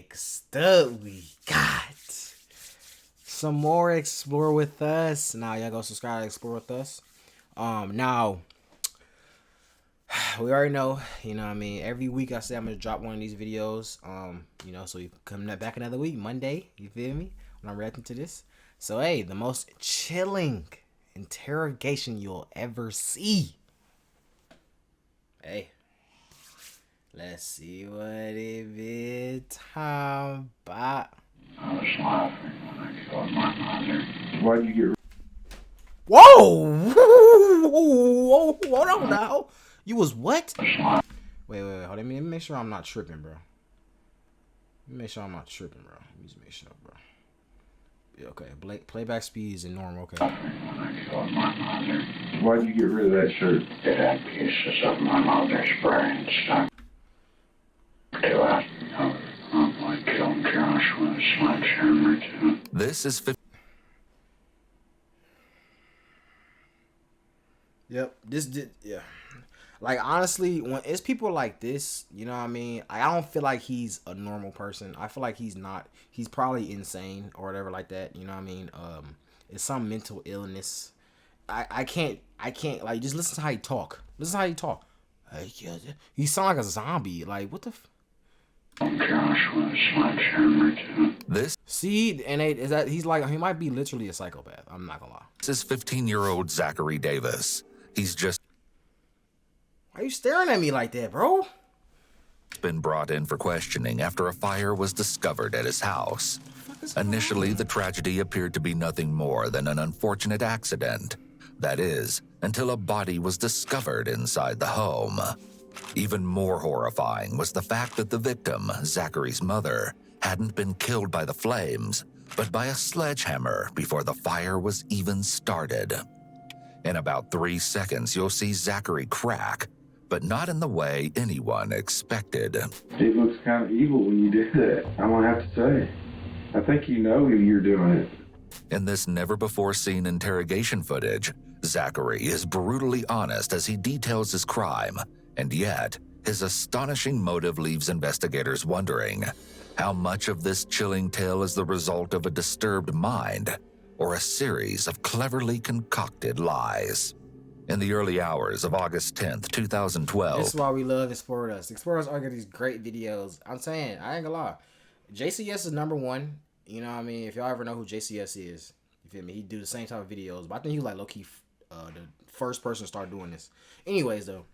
next up, we got some more Explore With Us. Now, y'all go subscribe to Explore With Us. Now, we already know, you know what I mean, every week I say I'm going to drop one of these videos, you know, so we come back another week, Monday, you feel me, when I'm reacting to this. So, hey, the most chilling interrogation you'll ever see. Hey, let's see what it be time about. I was laughing when I killed my mother. Why'd you get? Whoa! Whoa! Hold on now. You was what? Wait. Hold on. Let me make sure I'm not tripping, bro. Let me make sure I'm not tripping, bro. Let me just make sure, bro. Yeah, okay. Playback speed is normal. Okay. When I killed my mother. Why'd you get rid of that shirt? It had pieces of my mother's brain stuck to it. I killed Josh with a sledgehammer too. This is Yep. Yeah. Like, honestly, when it's people like this, you know what I mean? I don't feel like he's a normal person. I feel like he's not. He's probably insane or whatever like that. You know what I mean? It's some mental illness. I can't, like, just listen to how he talk. Listen to how he talk. He sound like a zombie. Like, what the Josh with a sledgehammer too. this See, and is that he's like, he might be literally a psychopath. I'm not gonna lie. is 15-year-old Zachary Davis. He's just Why are you staring at me like that, bro? been brought in for questioning after a fire was discovered at his house. Initially, the tragedy appeared to be nothing more than an unfortunate accident. That is, until a body was discovered inside the home. Even more horrifying was the fact that the victim, Zachary's mother, hadn't been killed by the flames, but by a sledgehammer before the fire was even started. In about 3 seconds, you'll see Zachary crack, but not in the way anyone expected. It looks kind of evil when you do that. I'm gonna have to say. I think you know you're doing it. In this never-before-seen interrogation footage, Zachary is brutally honest as he details his crime, and yet his astonishing motive leaves investigators wondering how much of this chilling tale is the result of a disturbed mind or a series of cleverly concocted lies. In the early hours of August 10th, 2012, This is why we love Explore Us. Explore Us are these great videos. I'm saying, I ain't gonna lie. JCS is #1. You know what I mean? If y'all ever know who JCS is, you feel me? He do the same type of videos. But I think he was like low-key the first person to start doing this. Anyways, though.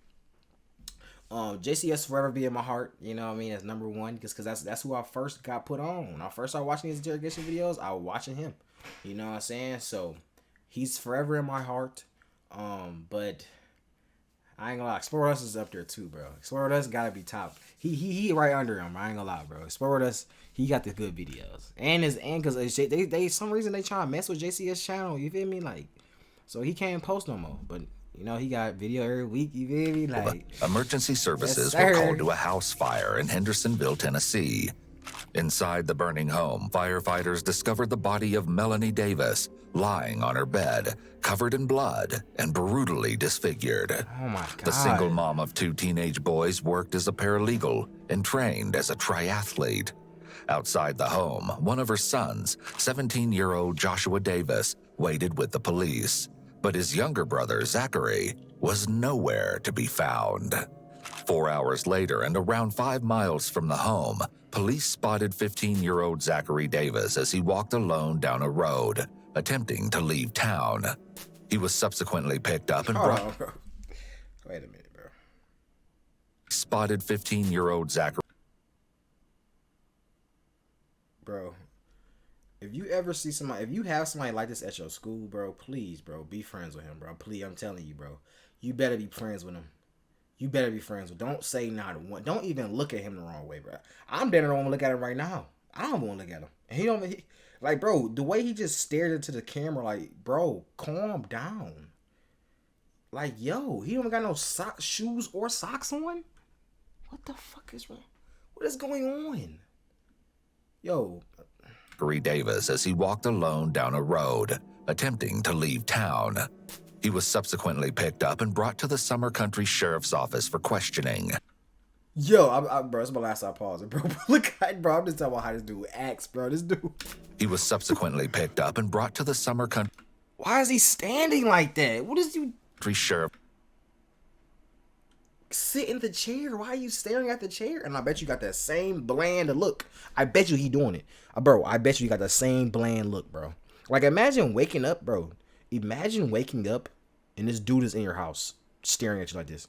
JCS forever be in my heart, you know what I mean, as #1, because that's who I first got put on. When I first started watching these interrogation videos, I was watching him. You know what I'm saying? So he's forever in my heart. But I ain't gonna lie, Explore Us is up there too, bro. Explore Us gotta be top. He right under him. I ain't gonna lie, bro. Explore Us, he got the good videos, and because they some reason they trying to mess with JCS channel. You feel me? Like, so he can't post no more. But you know he got video every week. You feel me? Like, emergency services Yes, were sir. called to a house fire in Hendersonville, Tennessee. Inside the burning home, firefighters discovered the body of Melanie Davis lying on her bed, covered in blood and brutally disfigured. oh my god. The single mom of 2 teenage boys worked as a paralegal and trained as a triathlete. Outside the home, one of her sons, 17-year-old Joshua Davis, waited with the police, but his younger brother, Zachary, was nowhere to be found. 4 hours later, and around 5 miles from the home, police spotted 15-year-old Zachary Davis as he walked alone down a road, attempting to leave town. He was subsequently picked up and brought... Hold on, bro. Wait a minute, bro. Spotted 15-year-old Zachary... Bro, if you ever see somebody, if you have somebody like this at your school, bro, please, bro, be friends with him, bro. Please, I'm telling you, bro. You better be friends with him. You better be friends with. Don't say not one. Don't even look at him the wrong way, bro. I'm better don't want to look at him right now. I don't want to look at him. And he don't. Like, bro, the way he just stared into the camera, like, bro, calm down. Like, yo, he don't got no shoes or socks on. What the fuck is wrong? What is going on? Yo. Zachary Davis as he walked alone down a road, attempting to leave town. He was subsequently picked up and brought to the Summer Country Sheriff's Office for questioning. Yo, bro, that's my last time pausing, bro. Look, bro, I'm just talking about how this dude acts, bro. This dude. He was subsequently picked up and brought to the Summer Why is he standing like that? What is you? Country Sheriff Sit in the chair. Why are you staring at the chair? And I bet you got that same bland look. I bet you he doing it, bro. I bet you got that same bland look, bro. Like imagine waking up, bro. Imagine waking up and this dude is in your house staring at you like this.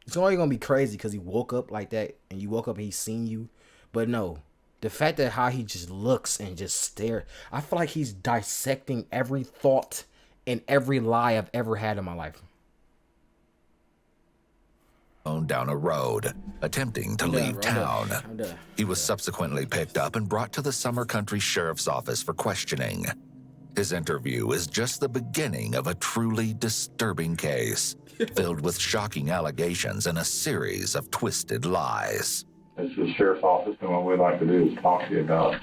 It's only gonna be crazy because he woke up like that and you woke up and he's seen you. But no, the fact that how he just looks and just stare, I feel like he's dissecting every thought and every lie I've ever had in my life. down a road, attempting to leave town. He was subsequently picked up and brought to the Summer Country Sheriff's Office for questioning. His interview is just the beginning of a truly disturbing case, filled with shocking allegations and a series of twisted lies. This is the sheriff's office, and what we'd like to do is talk to you about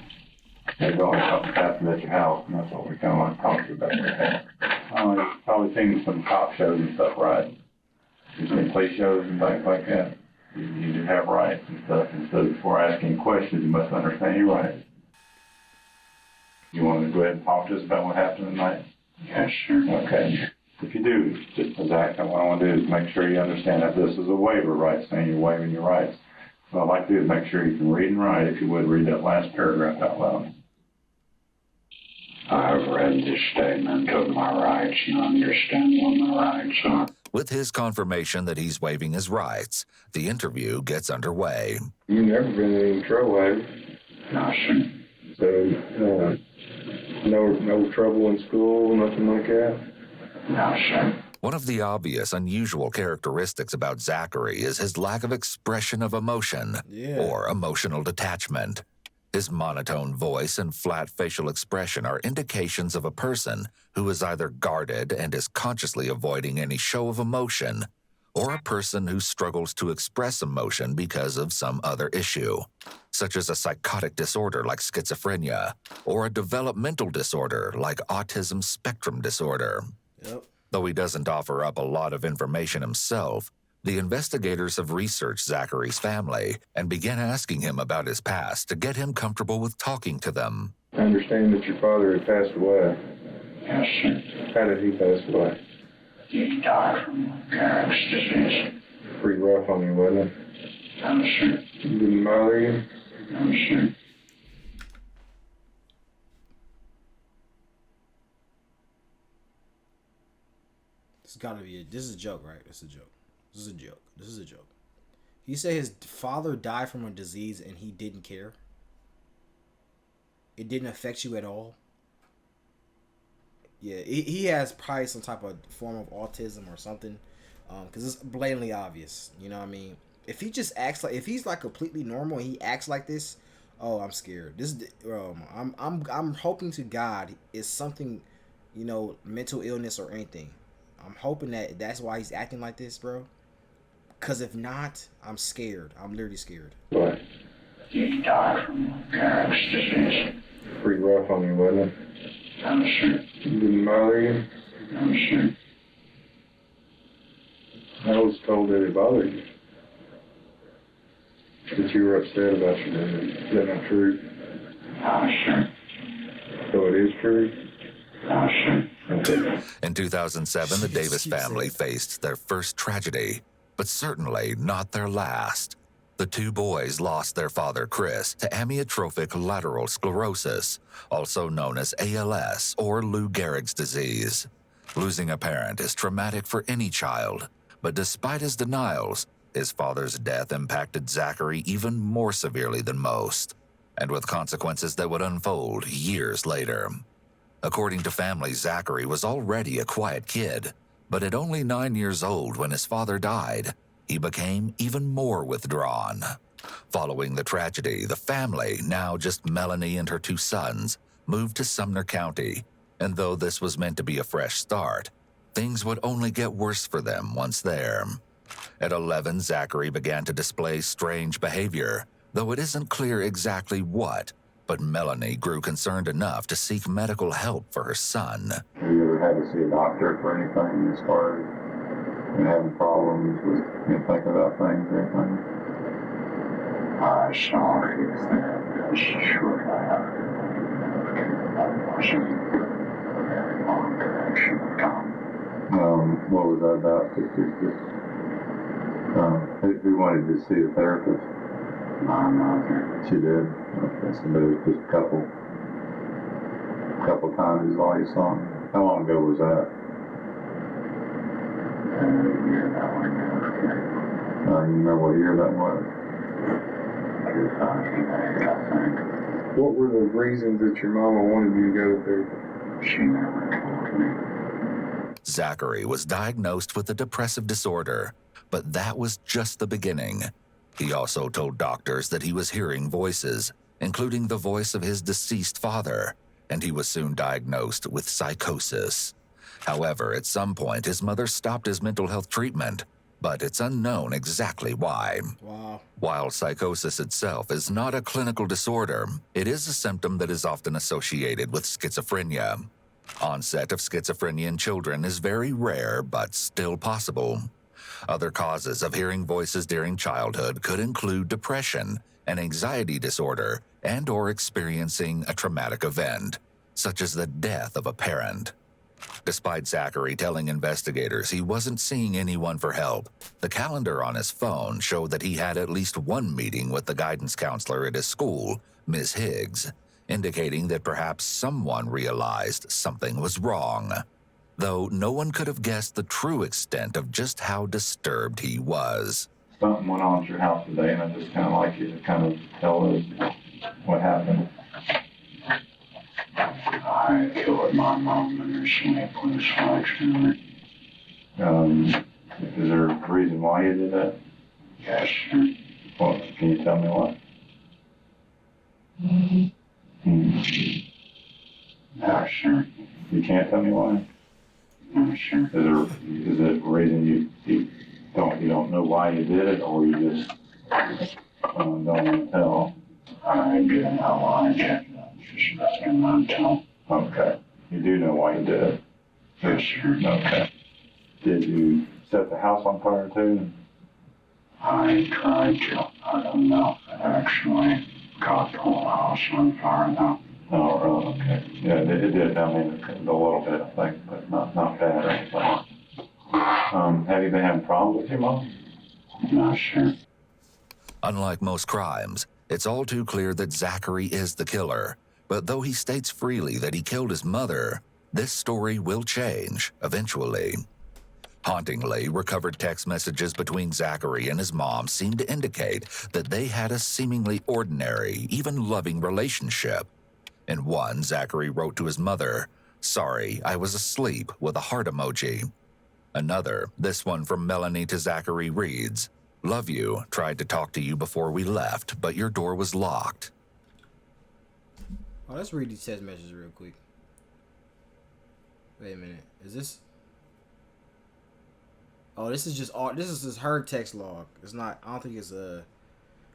there's only something happened at your house, and that's what we kind of want to talk to you about right now. You've probably seen some cop shows and stuff, right? You've seen police shows and things like that. You do have rights and stuff, and so before asking questions, you must understand your rights. You want to go ahead and talk to us about what happened tonight? Yes, sure. Okay. If you do, just Zach, what I want to do is make sure you understand that this is a waiver, right? Saying you're waiving your rights. What I'd like to do is make sure you can read and write. If you would, read that last paragraph out loud. I've read this statement of my rights and understand what my rights are. With his confirmation that he's waiving his rights, the interview gets underway. You've never been in any trouble, have you? No, sir. So, no trouble in school, nothing like that? No, sir. One of the obvious unusual characteristics about Zachary is his lack of expression of emotion or emotional detachment. His monotone voice and flat facial expression are indications of a person who is either guarded and is consciously avoiding any show of emotion, or a person who struggles to express emotion because of some other issue, such as a psychotic disorder like schizophrenia, or a developmental disorder like autism spectrum disorder. Yep. Though he doesn't offer up a lot of information himself, the investigators have researched Zachary's family and began asking him about his past to get him comfortable with talking to them. I understand that your father had passed away. Yes, sir. How did he pass away? He died from Garrett's disease. Pretty rough on you, wasn't it? No, sir. It didn't bother you? No, sir. This is a joke, right? This is a joke. This is a joke. He said his father died from a disease and he didn't care. It didn't affect you at all. Yeah, he has probably some type of form of autism or something, because it's blatantly obvious. You know what I mean? If he just acts like, if he's like completely normal and he acts like this, oh, I'm scared. I'm hoping to God it's something, mental illness or anything. I'm hoping that's why he's acting like this, bro. Because if not, I'm scared. I'm literally scared. What? He died from Garrett's disease. Pretty rough on you, wasn't it? No, sir. It didn't bother you? No, sir. I was told that it bothered you. That you were upset about your dad. Is that not true? No, sir. So it is true? No, sir. Okay. In 2007, the Davis family faced their first tragedy, but certainly not their last. The two boys lost their father, Chris, to amyotrophic lateral sclerosis, also known as ALS or Lou Gehrig's disease. Losing a parent is traumatic for any child, but despite his denials, his father's death impacted Zachary even more severely than most, and with consequences that would unfold years later. According to family, Zachary was already a quiet kid, but at only 9 years old when his father died, he became even more withdrawn. Following the tragedy, the family, now just Melanie and her 2 sons, moved to Sumner County, and though this was meant to be a fresh start, things would only get worse for them once there. At 11, Zachary began to display strange behavior, though it isn't clear exactly what, but Melanie grew concerned enough to seek medical help for her son. Have you ever had to see a doctor for anything as far as and having problems with thinking about things or anything? I saw a therapist shortly after that wasn't a very long direction of time. What was that about? Who wanted to see a therapist? My mother. She did. Okay, so there was just a couple times is all you saw him. How long ago was that? The year that we moved here. You remember what year that was? 2008, I think. What were the reasons that your mama wanted you to go to therapy? She never told me. Zachary was diagnosed with a depressive disorder, but that was just the beginning. He also told doctors that he was hearing voices, including the voice of his deceased father, and he was soon diagnosed with psychosis. However, at some point, his mother stopped his mental health treatment, but it's unknown exactly why. Wow. While psychosis itself is not a clinical disorder, it is a symptom that is often associated with schizophrenia. Onset of schizophrenia in children is very rare, but still possible. Other causes of hearing voices during childhood could include depression, an anxiety disorder, and/or experiencing a traumatic event, such as the death of a parent. Despite Zachary telling investigators he wasn't seeing anyone for help, the calendar on his phone showed that he had at least one meeting with the guidance counselor at his school, Ms. Higgs, indicating that perhaps someone realized something was wrong, though no one could have guessed the true extent of just how disturbed he was. Something went on at your house today, and I just kind of like you to kind of tell us what happened. I killed my mom in her sleep with a sledgehammer. Is there a reason why you did that? Yes, sir. Well, can you tell me why? No, sir. You can't tell me why? No, sir. Is it a reason you don't know why you did it, or you just don't want to tell? I do know why I did it. Just nothing mental. Okay. You do know why you did it? Yes, sir. Okay. Did you set the house on fire too? I tried to. I don't know if it actually got the whole house on fire though. Oh, really? Okay. Yeah, it did. I mean, a little bit, I think, but not bad or anything. Have you been having problems with your mom? No, sir. Unlike most crimes, it's all too clear that Zachary is the killer. But though he states freely that he killed his mother, this story will change eventually. Hauntingly, recovered text messages between Zachary and his mom seem to indicate that they had a seemingly ordinary, even loving relationship. In one, Zachary wrote to his mother, "Sorry, I was asleep," with a heart emoji. Another, this one from Melanie to Zachary, reads, "Love you, tried to talk to you before we left, but your door was locked." Oh, let's read these text messages real quick. Wait a minute. Is this? Oh, this is just her text log. It's not. I don't think it's I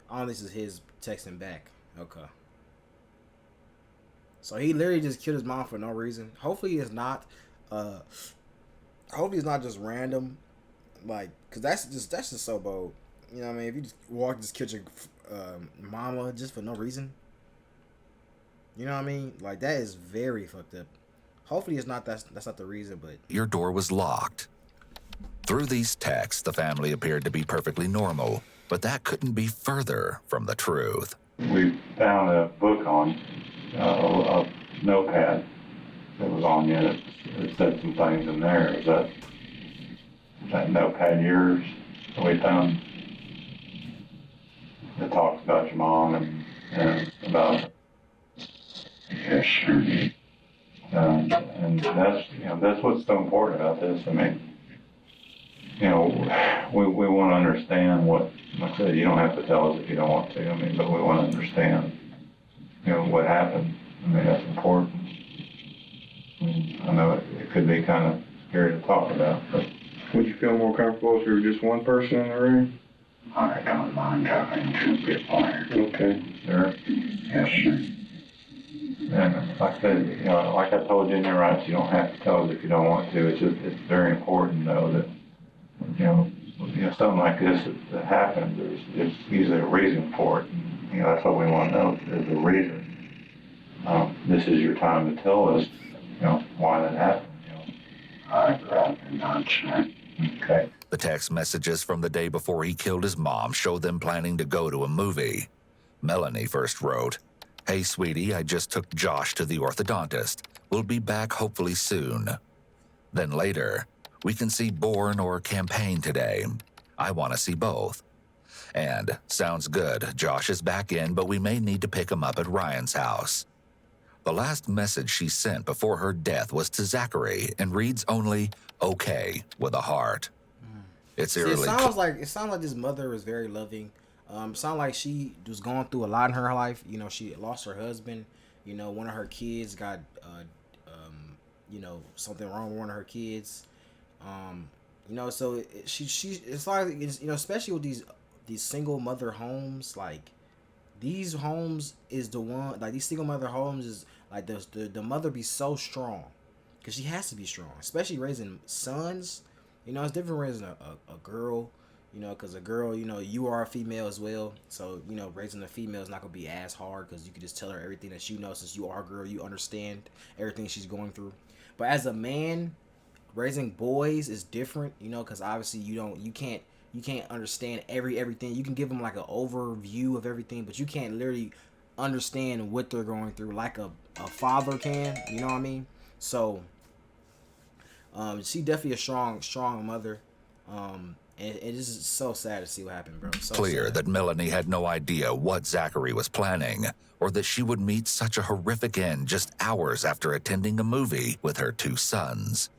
don't think this is his texting back. Okay. So he literally just killed his mom for no reason. Hopefully it's not. Hopefully it's not just random. Like, cause that's just so bold. You know what I mean? If you just kill your mama just for no reason. You know what I mean? Like, that is very fucked up. Hopefully it's not that's not the reason, but Your door was locked. Through these texts, the family appeared to be perfectly normal, but that couldn't be further from the truth. We found a book on a notepad that was on you. It said some things in there. Is that notepad yours that we found? It talks about your mom and about. Yes, sir. And that's what's so important about this. I mean, we want to understand what, like I said, you don't have to tell us if you don't want to. I mean, but we want to understand, what happened. I mean, that's important. I know it could be kind of scary to talk about, but. Would you feel more comfortable if there was just one person in the room? I don't mind having two people here. Okay. Sure. Yes, sir. And like I said, like I told you in your rights, you don't have to tell us if you don't want to. It's very important, though, that Something like this that happens, there's usually a reason for it. That's what we want to know. There's a reason. This is your time to tell us, why that happened. I'd rather not, sir. Okay. The text messages from the day before he killed his mom show them planning to go to a movie. Melanie first wrote, "Hey, sweetie, I just took Josh to the orthodontist. We'll be back hopefully soon." Then later, "We can see Born or Campaign today. I want to see both." And, "Sounds good. Josh is back in, but we may need to pick him up at Ryan's house." The last message she sent before her death was to Zachary and reads only, "Okay," with a heart. It's See, it eerily sounds like this mother is very loving. Sound like she was going through a lot in her life. She lost her husband. One of her kids got something wrong with one of her kids. So she it's like especially with these single mother homes, like these homes is the one, like these single mother homes is like the mother be so strong because she has to be strong, especially raising sons. It's different raising a girl, because a girl, you are a female as well. So, raising a female is not going to be as hard because you can just tell her everything that you know. Since you are a girl, you understand everything she's going through. But as a man, raising boys is different, because obviously you can't understand everything. You can give them like an overview of everything, but you can't literally understand what they're going through like a father can. You know what I mean? So, she definitely a strong mother. And it is so sad to see what happened, bro. So clear sad. that Melanie had no idea what Zachary was planning, or that she would meet such a horrific end just hours after attending a movie with her two sons.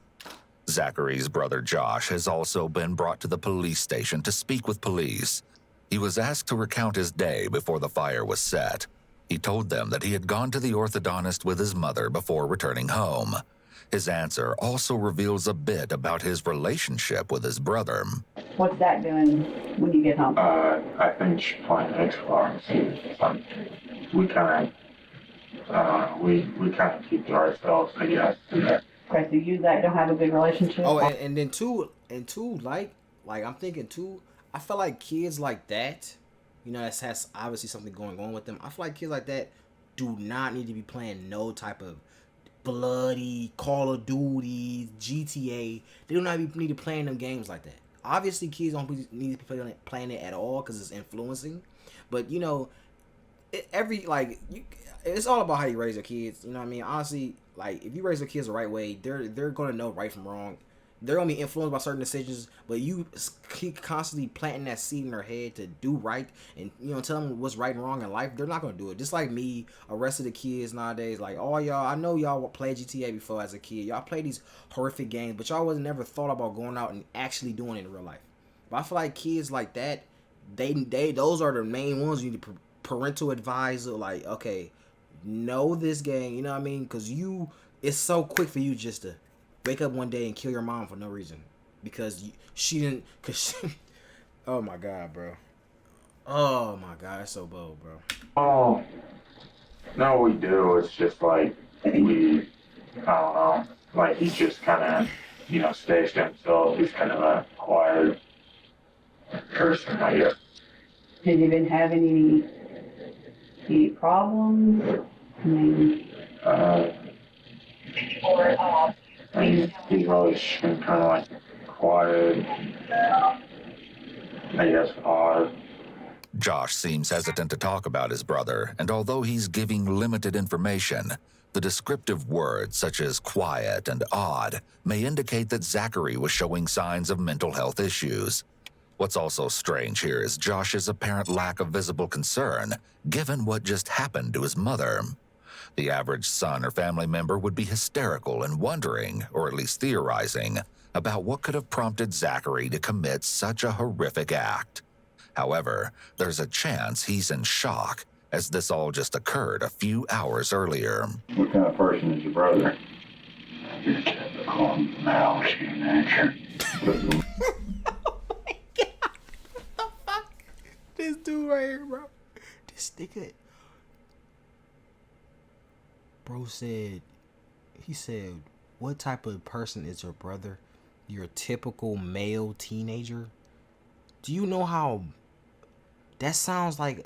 Zachary's brother Josh has also been brought to the police station to speak with police. He was asked to recount his day before the fire was set. He told them that he had gone to the orthodontist with his mother before returning home. His answer also reveals a bit about his relationship with his brother. What's that doing when you get home? I think she's playing Xbox. We kind of keep to ourselves, I guess. Okay, so you guys don't have a good relationship? Oh, and then two, like I'm thinking too. I feel like kids like that, that has obviously something going on with them. I feel like kids like that do not need to be playing no type of bloody Call of Duty, GTA. They do not need to be playing them games like that. Obviously, kids don't need to be playing it at all because it's influencing. But it's all about how you raise your kids. You know what I mean? Honestly, like if you raise your kids the right way, they're gonna know right from wrong. They're gonna be influenced by certain decisions, but you keep constantly planting that seed in their head to do right and tell them what's right and wrong in life. They're not gonna do it. Just like me, the rest of the kids nowadays, like all y'all, I know y'all played GTA before as a kid. Y'all played these horrific games, but y'all wasn't never thought about going out and actually doing it in real life. But I feel like kids like that, they those are the main ones you need to parental advisor. Like, okay, know this game. You know what I mean? Because it's so quick for you just to wake up one day and kill your mom for no reason because she didn't. Oh my god, bro. Oh my god, it's so bold, bro. Oh, no, we do. It's just like I don't know. Like he just kind of, stays to himself. He's kind of a quiet person, I guess. Have you been having any problems? I mean, he's always been kind of like quiet. I guess odd. Josh seems hesitant to talk about his brother, and although he's giving limited information, the descriptive words such as quiet and odd may indicate that Zachary was showing signs of mental health issues. What's also strange here is Josh's apparent lack of visible concern, given what just happened to his mother. The average son or family member would be hysterical and wondering, or at least theorizing, about what could have prompted Zachary to commit such a horrific act. However, there's a chance he's in shock, as this all just occurred a few hours earlier. What kind of person is your brother? Your typical male teenager. This dude right here, bro. This nigga. Bro said, he said, what type of person is your brother? Your typical male teenager. Do you know how that sounds like?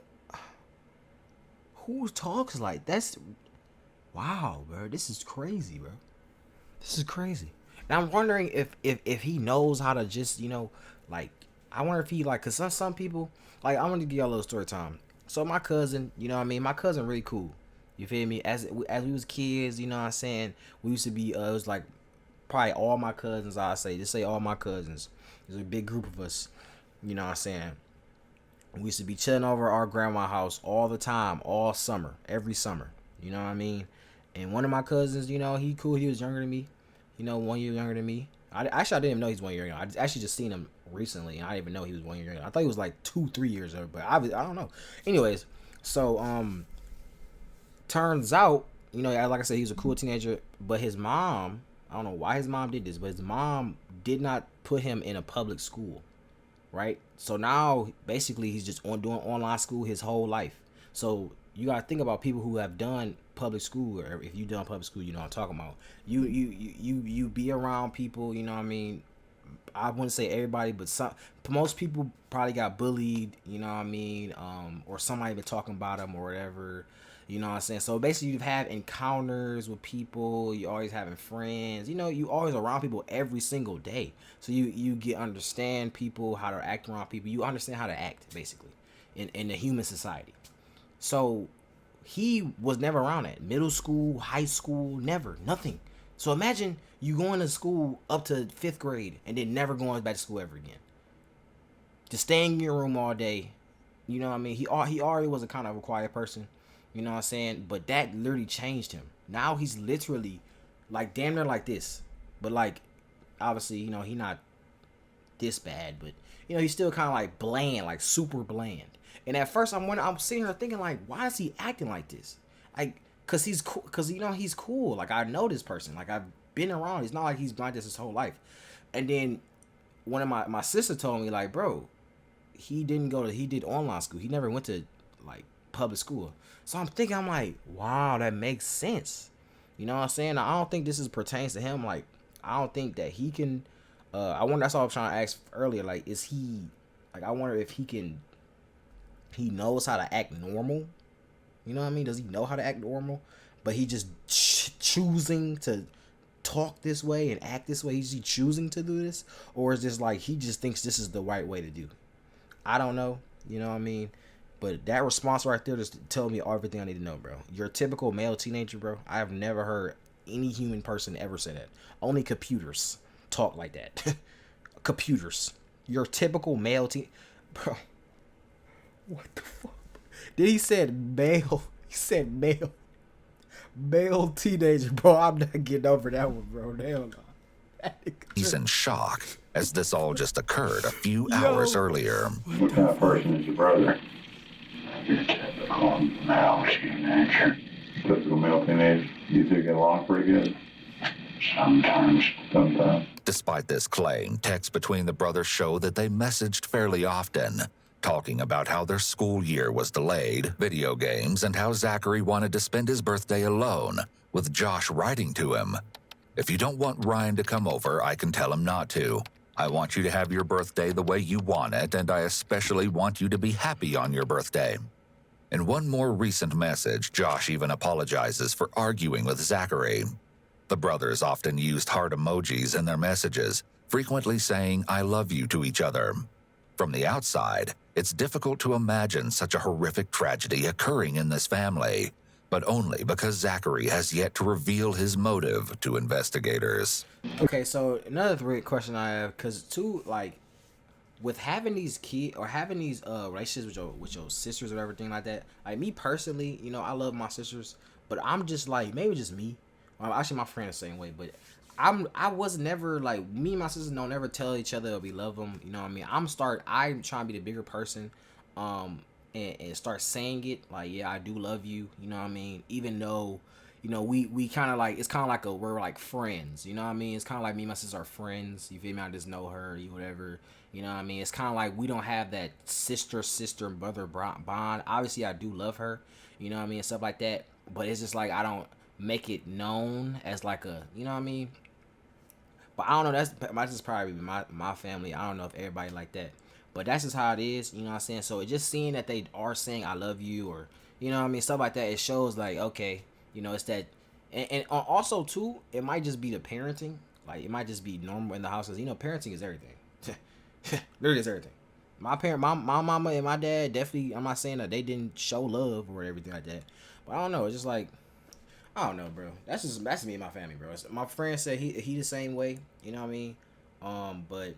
Who talks like that's? Wow, bro. This is crazy, bro. This is crazy. And I'm wondering if he knows how to just, like, I wonder if he, like, cause some people, like, I'm gonna give y'all a little story time. So my cousin, you know what I mean, my cousin really cool. You feel me? As we was kids, you know what I'm saying, we used to be, it was like probably all my cousins. I say, just say all my cousins. There's a big group of us. You know what I'm saying. We used to be chilling over our grandma's house all the time, all summer, every summer. You know what I mean? And one of my cousins, he cool. He was younger than me. 1 year younger than me. I didn't even know he's 1 year younger. I actually just seen him recently, and I didn't even know he was 1 year younger. I thought he was like 2-3 years older, but I don't know. Anyways, so turns out, like I said, he was a cool teenager, but his mom, I don't know why his mom did this, but his mom did not put him in a public school, right? So now basically he's just doing online school his whole life. So you gotta think about people who have done public school, or if you done public school, you know what I'm talking about. You be around people, you know what I mean. I wouldn't say everybody, but most people probably got bullied, you know what I mean, or somebody been talking about them or whatever, you know what I'm saying. So basically, you've had encounters with people. You always having friends. You always around people every single day. So you get understand people, how to act around people. You understand how to act basically in the human society. So he was never around that. Middle school, high school, never, nothing. So imagine you going to school up to 5th grade and then never going back to school ever again. Just staying in your room all day. You know what I mean? He already was a kind of a quiet person. You know what I'm saying? But that literally changed him. Now he's literally like damn near like this. But like, obviously, he not this bad, but he's still kind of like bland, like super bland. And at first, I'm sitting here thinking like, why is he acting like this? Like, cause he's cool. Cause he's cool. Like I know this person. Like I've been around. It's not like he's like this his whole life. And then one of my sister told me like, bro, he did online school. He never went to like public school. So I'm like, wow, that makes sense. You know what I'm saying? I don't think this pertains to him. Like, I don't think that he can. I wonder. That's all I was trying to ask earlier. Like, is he? Like, I wonder if he can. He knows how to act normal. You know what I mean? Does he know how to act normal? But he just choosing to talk this way and act this way. Is he choosing to do this, or is this like he just thinks this is the right way to do? I don't know. You know what I mean? But that response right there just told me everything I need to know, bro. You're a typical male teenager, bro. I have never heard any human person ever say that. Only computers talk like that. Computers. You're a typical male bro. What the fuck? Did he said male? He said male. Male teenager, bro. I'm not getting over that one, bro. Hell no. He's in shock as this all just occurred a few hours earlier. What kind of person is your brother? Your typical male teenager. Typical male teenager. You two get along pretty good? Sometimes. Sometimes. Despite this claim, texts between the brothers show that they messaged fairly often, talking about how their school year was delayed, video games, and how Zachary wanted to spend his birthday alone, with Josh writing to him, "If you don't want Ryan to come over, I can tell him not to. I want you to have your birthday the way you want it, and I especially want you to be happy on your birthday." In one more recent message, Josh even apologizes for arguing with Zachary. The brothers often used heart emojis in their messages, frequently saying "I love you" to each other. From the outside, it's difficult to imagine such a horrific tragedy occurring in this family, but only because Zachary has yet to reveal his motive to investigators. Okay, so another question I have, because too, like, with having these kids or having these relationships with your sisters or everything like that, like me personally, I love my sisters, but I'm just like, maybe just me. Well, actually, my friend the same way, but I was never like, me and my sisters don't ever tell each other we love them. You know what I mean? I'm trying to be the bigger person, and start saying it like, yeah, I do love you. You know what I mean? Even though, we kind of like, it's kind of like we're like friends. You know what I mean? It's kind of like me and my sister are friends. You feel me? I just know her, whatever. You know what I mean? It's kind of like we don't have that sister brother bond. Obviously, I do love her. You know what I mean? And stuff like that. But it's just like I don't make it known as like a, you know what I mean? But I don't know. That's just probably my family. I don't know if everybody like that, but that's just how it is. You know what I'm saying? So it just seeing that they are saying I love you, or you know what I mean, stuff like that. It shows like, okay, you know, it's that, and also too, it might just be the parenting. Like it might just be normal in the house, 'cause, you know, parenting is everything. Literally is everything. My mama and my dad definitely. I'm not saying that they didn't show love or everything like that, but I don't know. It's just like, I don't know, bro. That's me and my family, bro. My friend said he the same way. You know what I mean? But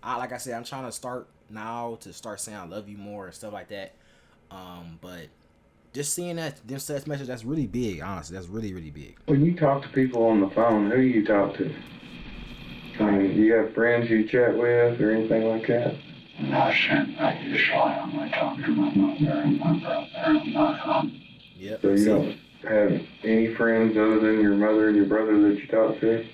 like I said, I'm trying to start now to start saying I love you more and stuff like that. But just seeing that them text message, that's really big. Honestly, that's really really big. When you talk to people on the phone, who do you talk to? I mean, do you have friends you chat with or anything like that? No, sir. I usually only talk to my mother and my brother and my son. Yep. So you don't have any friends other than your mother and your brother that you talk to?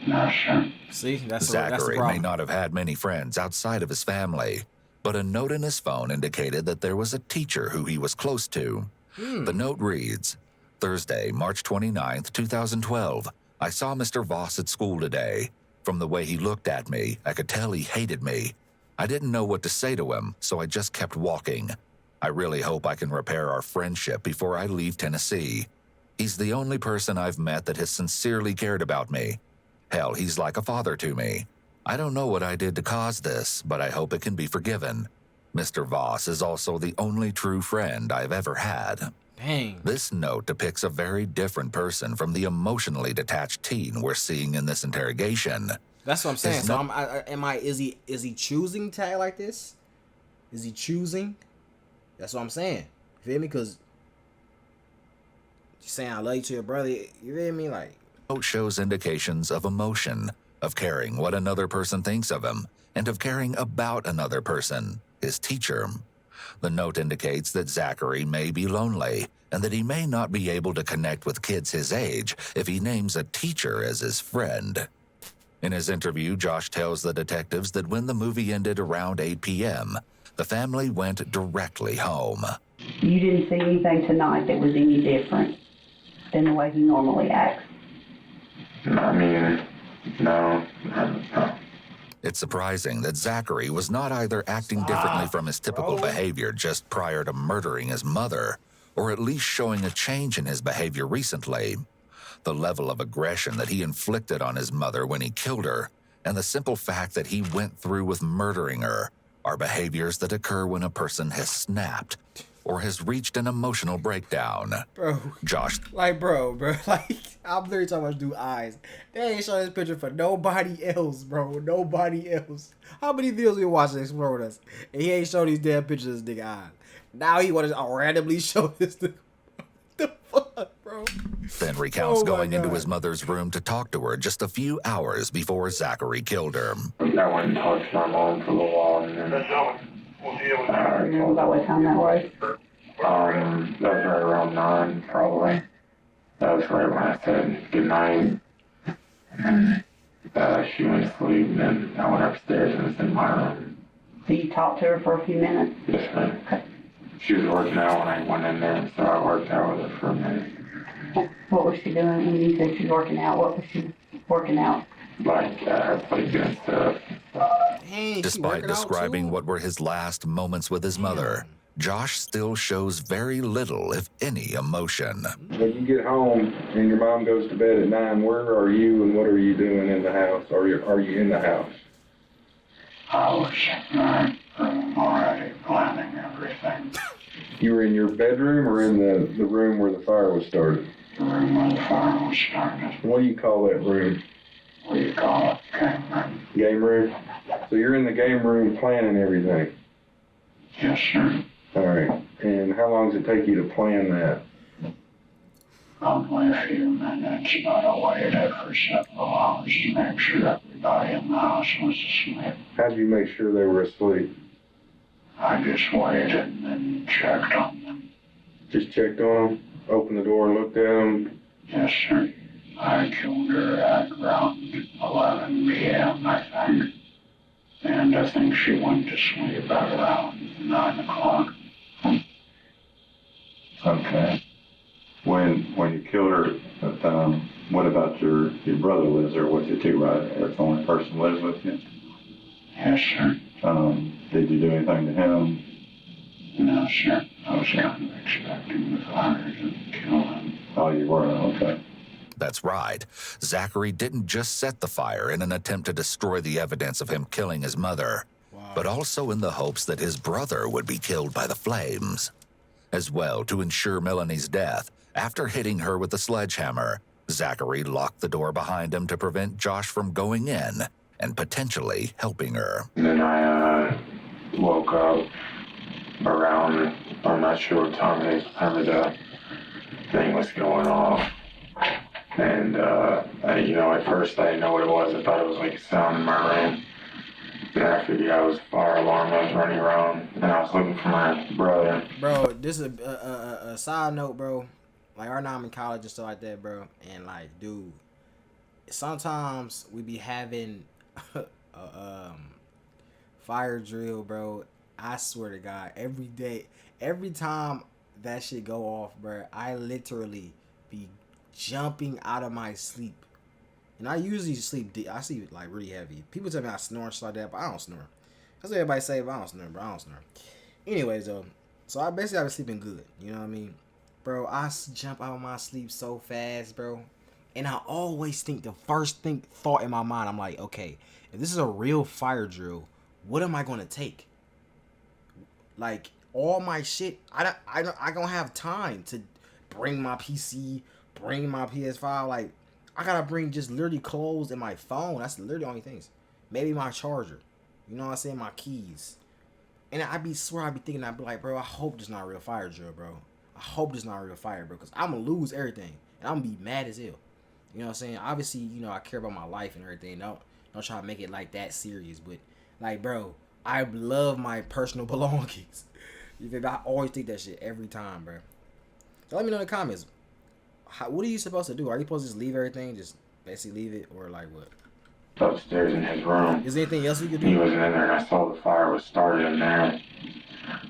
No, sir. See, that's the Zachary may problem. not have had many friends outside of his family, but a note in his phone indicated that there was a teacher who he was close to. The note reads, Thursday, March 29th, 2012. I saw Mr. Voss at school today. From the way he looked at me, I could tell he hated me. I didn't know what to say to him, so I just kept walking. I really hope I can repair our friendship before I leave Tennessee. He's the only person I've met that has sincerely cared about me. Hell, he's like a father to me. I don't know what I did to cause this, but I hope it can be forgiven. Mr. Voss is also the only true friend I've ever had. Dang. This note depicts a very different person from the emotionally detached teen we're seeing in this interrogation. That's what I'm saying. His So no- is he choosing to act like this? Is he choosing? That's what I'm saying. You feel me? Because you saying I love you to your brother. You feel me? Like, Note shows indications of emotion, of caring what another person thinks of him, and of caring about another person, his teacher. The note indicates that Zachary may be lonely and that he may not be able to connect with kids his age if he names a teacher as his friend. In his interview, Josh tells the detectives that when the movie ended around 8 p.m., the family went directly home. You didn't see anything tonight that was any different than the way he normally acts. I mean, no. It's surprising that Zachary was not either acting differently from his typical behavior just prior to murdering his mother, or at least showing a change in his behavior recently. The level of aggression that he inflicted on his mother when he killed her, and the simple fact that he went through with murdering her, are behaviors that occur when a person has snapped or has reached an emotional breakdown. bro, Josh bro, like, I'm literally talking about do eyes. They ain't showing this picture for nobody else, bro. Nobody else. How many videos we watching Explore with us? And he ain't showing these damn pictures of this nigga eyes. Now he want to randomly show this nigga. The fuck, bro? then recounts Oh my going into God. his mother's room to talk to her just a few hours before Zachary killed her. I went and talked to my mom for a little while, and then Remember about what time that was? that was right around 9, probably. That was right when I said goodnight. And she went to sleep, and then I went upstairs and was in my room. So you talked to her for a few minutes? Yes, ma'am. She was working out when I went in there, so I worked out with her for a minute. What was she doing when you said she was working out? What was she working out? Like, doing stuff. Dang, she Despite working out describing too? what were his last moments with his mother, Josh still shows very little, if any, emotion. When you get home and your mom goes to bed at 9, where are you and what are you doing in the house? Are you in the house? I was in my room already planning everything. You were in your bedroom or in the room where the fire was started? The room where the fire was started. What do you call that room? What do you call it? Game room. Game room? So you're in the game room planning everything? Yes, sir. All right. And how long does it take you to plan that? Only a few minutes, but I waited for several hours to make sure everybody in the house was asleep. How did you make sure they were asleep? I just waited and then checked on them. Just checked on them, opened the door and looked at them? Yes, sir. I killed her at around 11 p.m., I think. And I think she went to sleep at around 9 o'clock. Okay. When you killed her, What about your brother lives there with you too, right? That's the only person who lives with you? Yes, sir. Did you do anything to him? No, sir. I was kind of expecting the fire to kill him. Oh, you were? Okay. That's right. Zachary didn't just set the fire in an attempt to destroy the evidence of him killing his mother, but also in the hopes that his brother would be killed by the flames. As well, to ensure Melanie's death, after hitting her with the sledgehammer, Zachary locked the door behind him to prevent Josh from going in and potentially helping her. And then I woke up around, I'm not sure what time it is, time the thing was going off. And, at first I didn't know what it was. I thought it was like a sound in my room. Then I figured out it was a fire alarm. I was running around and I was looking for my brother. Bro, this is a side note, bro. Like, right now I'm in college and stuff like that, bro. And, like, dude, sometimes we be having a fire drill, bro. I swear to God, every day, every time that shit go off, bro, I literally be jumping out of my sleep. And I usually sleep deep. I sleep, like, really heavy. People tell me I snore and shit like that, but I don't snore. That's what everybody say, but I don't snore, bro. I don't snore. Anyways, though, so I basically been sleeping good. You know what I mean? Bro, I jump out of my sleep so fast, bro. And I always think the first thought in my mind, I'm like, okay, if this is a real fire drill, what am I going to take? Like, all my shit, I don't have time to bring my PC, bring my PS5. Like, I gotta bring just literally clothes and my phone. That's literally the only things. Maybe my charger. You know what I'm saying? My keys. And I be thinking, I'd be like, bro, I hope this not a real fire drill, bro. I hope this not a real fire, bro. Because I'm going to lose everything. And I'm going to be mad as hell. You know what I'm saying? Obviously, you know, I care about my life and everything. Don't try to make it like that serious. But, like, bro, I love my personal belongings. You think I always think that shit every time, bro. So let me know in the comments. What are you supposed to do? Are you supposed to just leave everything? Just basically leave it? Or, like, what? Upstairs in his room. Is there anything else we could do? He wasn't in there and I saw the fire was started in there.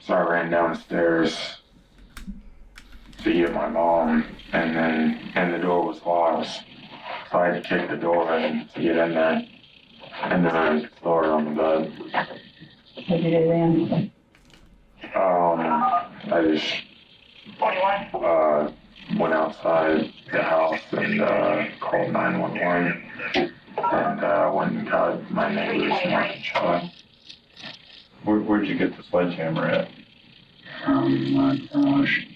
So I ran downstairs to get my mom and the door was locked. So I had to kick the door in to get in there. And then I saw her on the bed. What did you do then? I just went outside the house and called 911 and went and got my neighbor's market shop. Where'd you get the sledgehammer at? My gosh.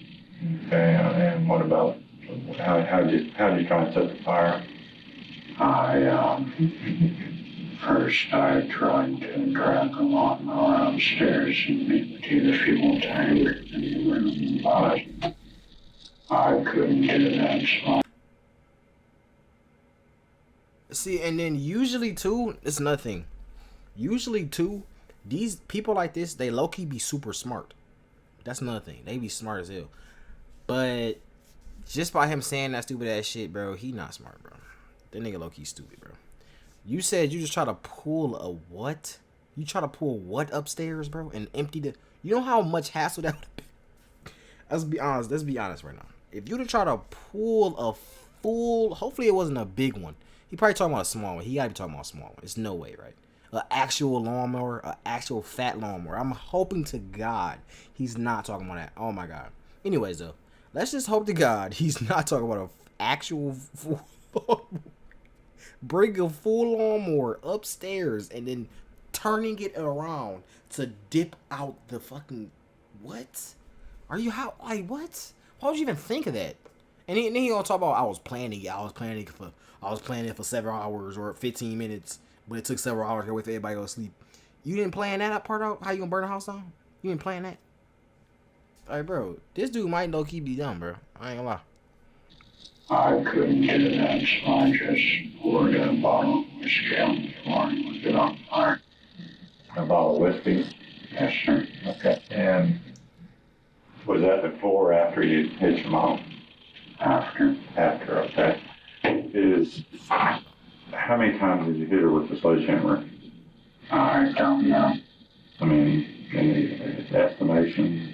Okay, and what about, how did you try and set the fire? First I tried to drag the lawnmower upstairs and empty the fuel tank in the room, but I couldn't do that, so See, and then usually, too, it's nothing. Usually, too, these people like this, they low-key be super smart. That's another thing. They be smart as hell. But just by him saying that stupid ass shit, bro, he not smart, bro. That nigga low-key stupid, bro. You said you just try to pull a what? You try to pull what upstairs, bro? And empty the... You know how much hassle that would be? Let's be honest. Let's be honest right now. If you'd have tried to pull a full... Hopefully it wasn't a big one. He probably talking about a small one. He gotta be talking about a small one. It's no way, right? An actual lawnmower, an actual fat lawnmower. I'm hoping to God he's not talking about that. Oh my God. Anyways, though, let's just hope to God he's not talking about an actual full bring a full lawnmower upstairs and then turning it around to dip out the fucking what? Are you how like what? Why would you even think of that? And then he gonna talk about I was planning it for several hours or 15 minutes, but it took several hours to wait for everybody to go to sleep. You didn't plan that part out? How you gonna burn the house down? You didn't plan that? Alright, bro, this dude might low key be dumb, bro. I ain't gonna lie. I couldn't do that, so I just poured a bottle of whiskey on the floor and left it on fire. A bottle of whiskey? Yes, sir. Okay. And was that before or after you hit your mom? After. After, okay. How many times did you hit her with the sledgehammer? I don't know. I mean, any estimation?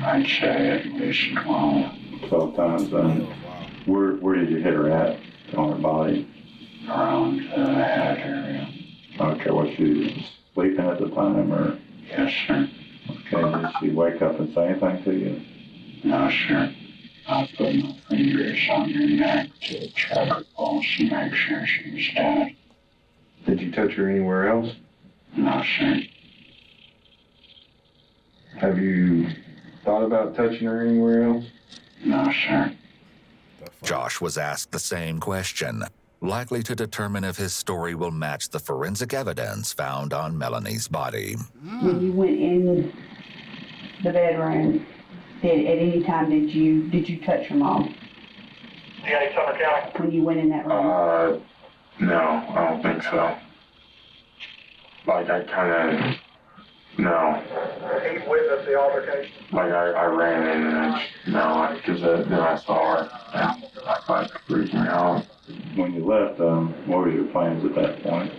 I'd say at least 12. 12 times then? Wow. Where did you hit her at on her body? Around the head area. Okay, was she sleeping at the time, or? Yes, sir. Okay, did she wake up and say anything to you? No, sir. I put my fingers on her neck to check her pulse and make sure she was dead. Did you touch her anywhere else? No, sir. Have you thought about touching her anywhere else? No, sir. Josh was asked the same question, likely to determine if his story will match the forensic evidence found on Melanie's body. When you went in the bedroom, at any time did you touch your mom? Yeah, Summer County. When you went in that room? No, I don't think so. Like, I kind of, no. He witnessed the altercation. Like, I ran in and because then I saw her, and I freaked me out. When you left, what were your plans at that point?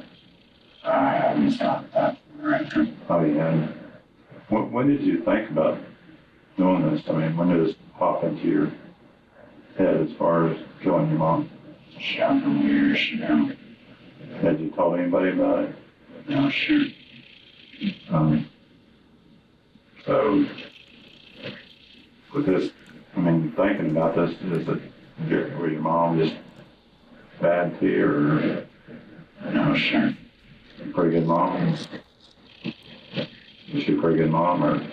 I haven't stopped that for Oh, yeah. When did you think about doing this? I mean, when did this pop into your head as far as killing your mom? several years ago. Had you told anybody about it? No, sir. So, with this, I mean, thinking about this, was your mom just bad to you, or No, sir. a pretty good mom? Was she a pretty good mom, or?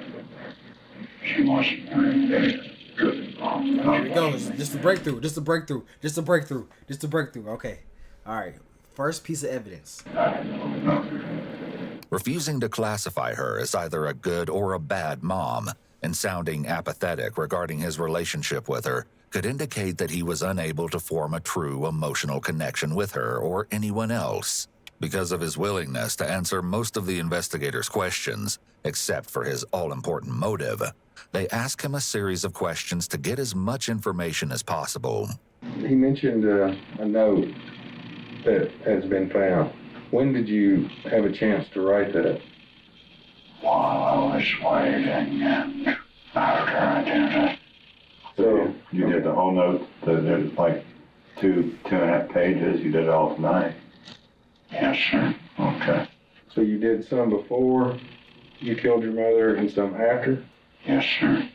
She wasn't very good mom. Here it goes. Just a breakthrough. Just a breakthrough. Just a breakthrough. Just a breakthrough. Okay. All right. First piece of evidence. Refusing to classify her as either a good or a bad mom and sounding apathetic regarding his relationship with her could indicate that he was unable to form a true emotional connection with her or anyone else. Because of his willingness to answer most of the investigators' questions, except for his all-important motive, they ask him a series of questions to get as much information as possible. He mentioned a note that has been found. When did you have a chance to write that? While I was waiting and after I did it. So you did the whole note, there's like two and a half pages, you did it all tonight? Yes, sir. Okay. So you did some before you killed your mother and some after? Yes, sir.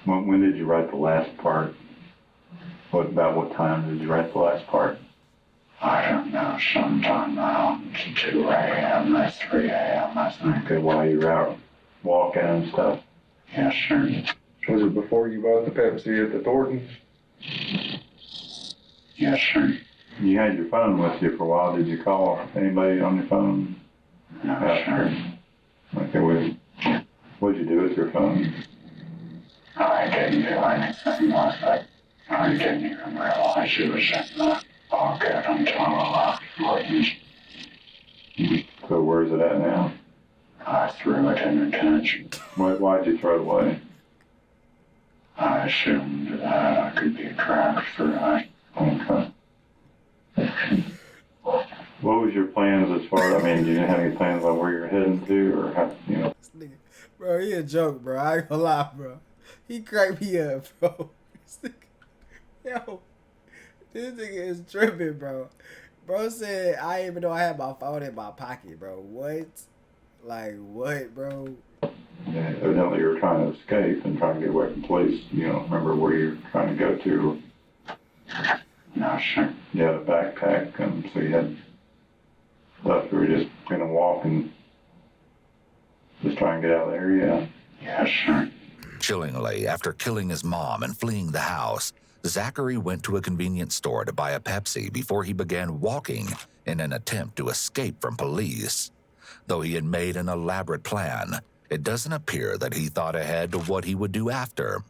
When did you write the last part? About what time did you write the last part? I don't know, sometime around 2 a.m. or 3 a.m., I think. Okay, while you were out walking and stuff? Yes, sir. Was it before you bought the Pepsi at the Thorntons? Yes, sir. You had your phone with you for a while. Did you call anybody on your phone? No, sir. Okay, what'd you do with your phone? I didn't do anything with it. I didn't even realize it was in the pocket until I left Gordon's. So where's it at now? I threw it in the kitchen. Why'd you throw it away? I assumed that I could be tracked through it. Okay. What was your plans as far as, I mean, you didn't have any plans on where you're heading to, or how, you know? This nigga, bro, he a joke, bro. I ain't gonna lie, bro. He cracked me up, bro. This nigga, yo, this nigga is tripping, bro. Bro said, I didn't even know I had my phone in my pocket, bro. What? Like, what, bro? Yeah, evidently you were trying to escape and trying to get away from police. You don't remember where you're trying to go to. No, sir. You had a backpack, and so you had stuff you were just gonna walk and just try and get out of the area. Yes, sir. Chillingly, after killing his mom and fleeing the house, Zachary went to a convenience store to buy a Pepsi before he began walking in an attempt to escape from police. Though he had made an elaborate plan, it doesn't appear that he thought ahead to what he would do after.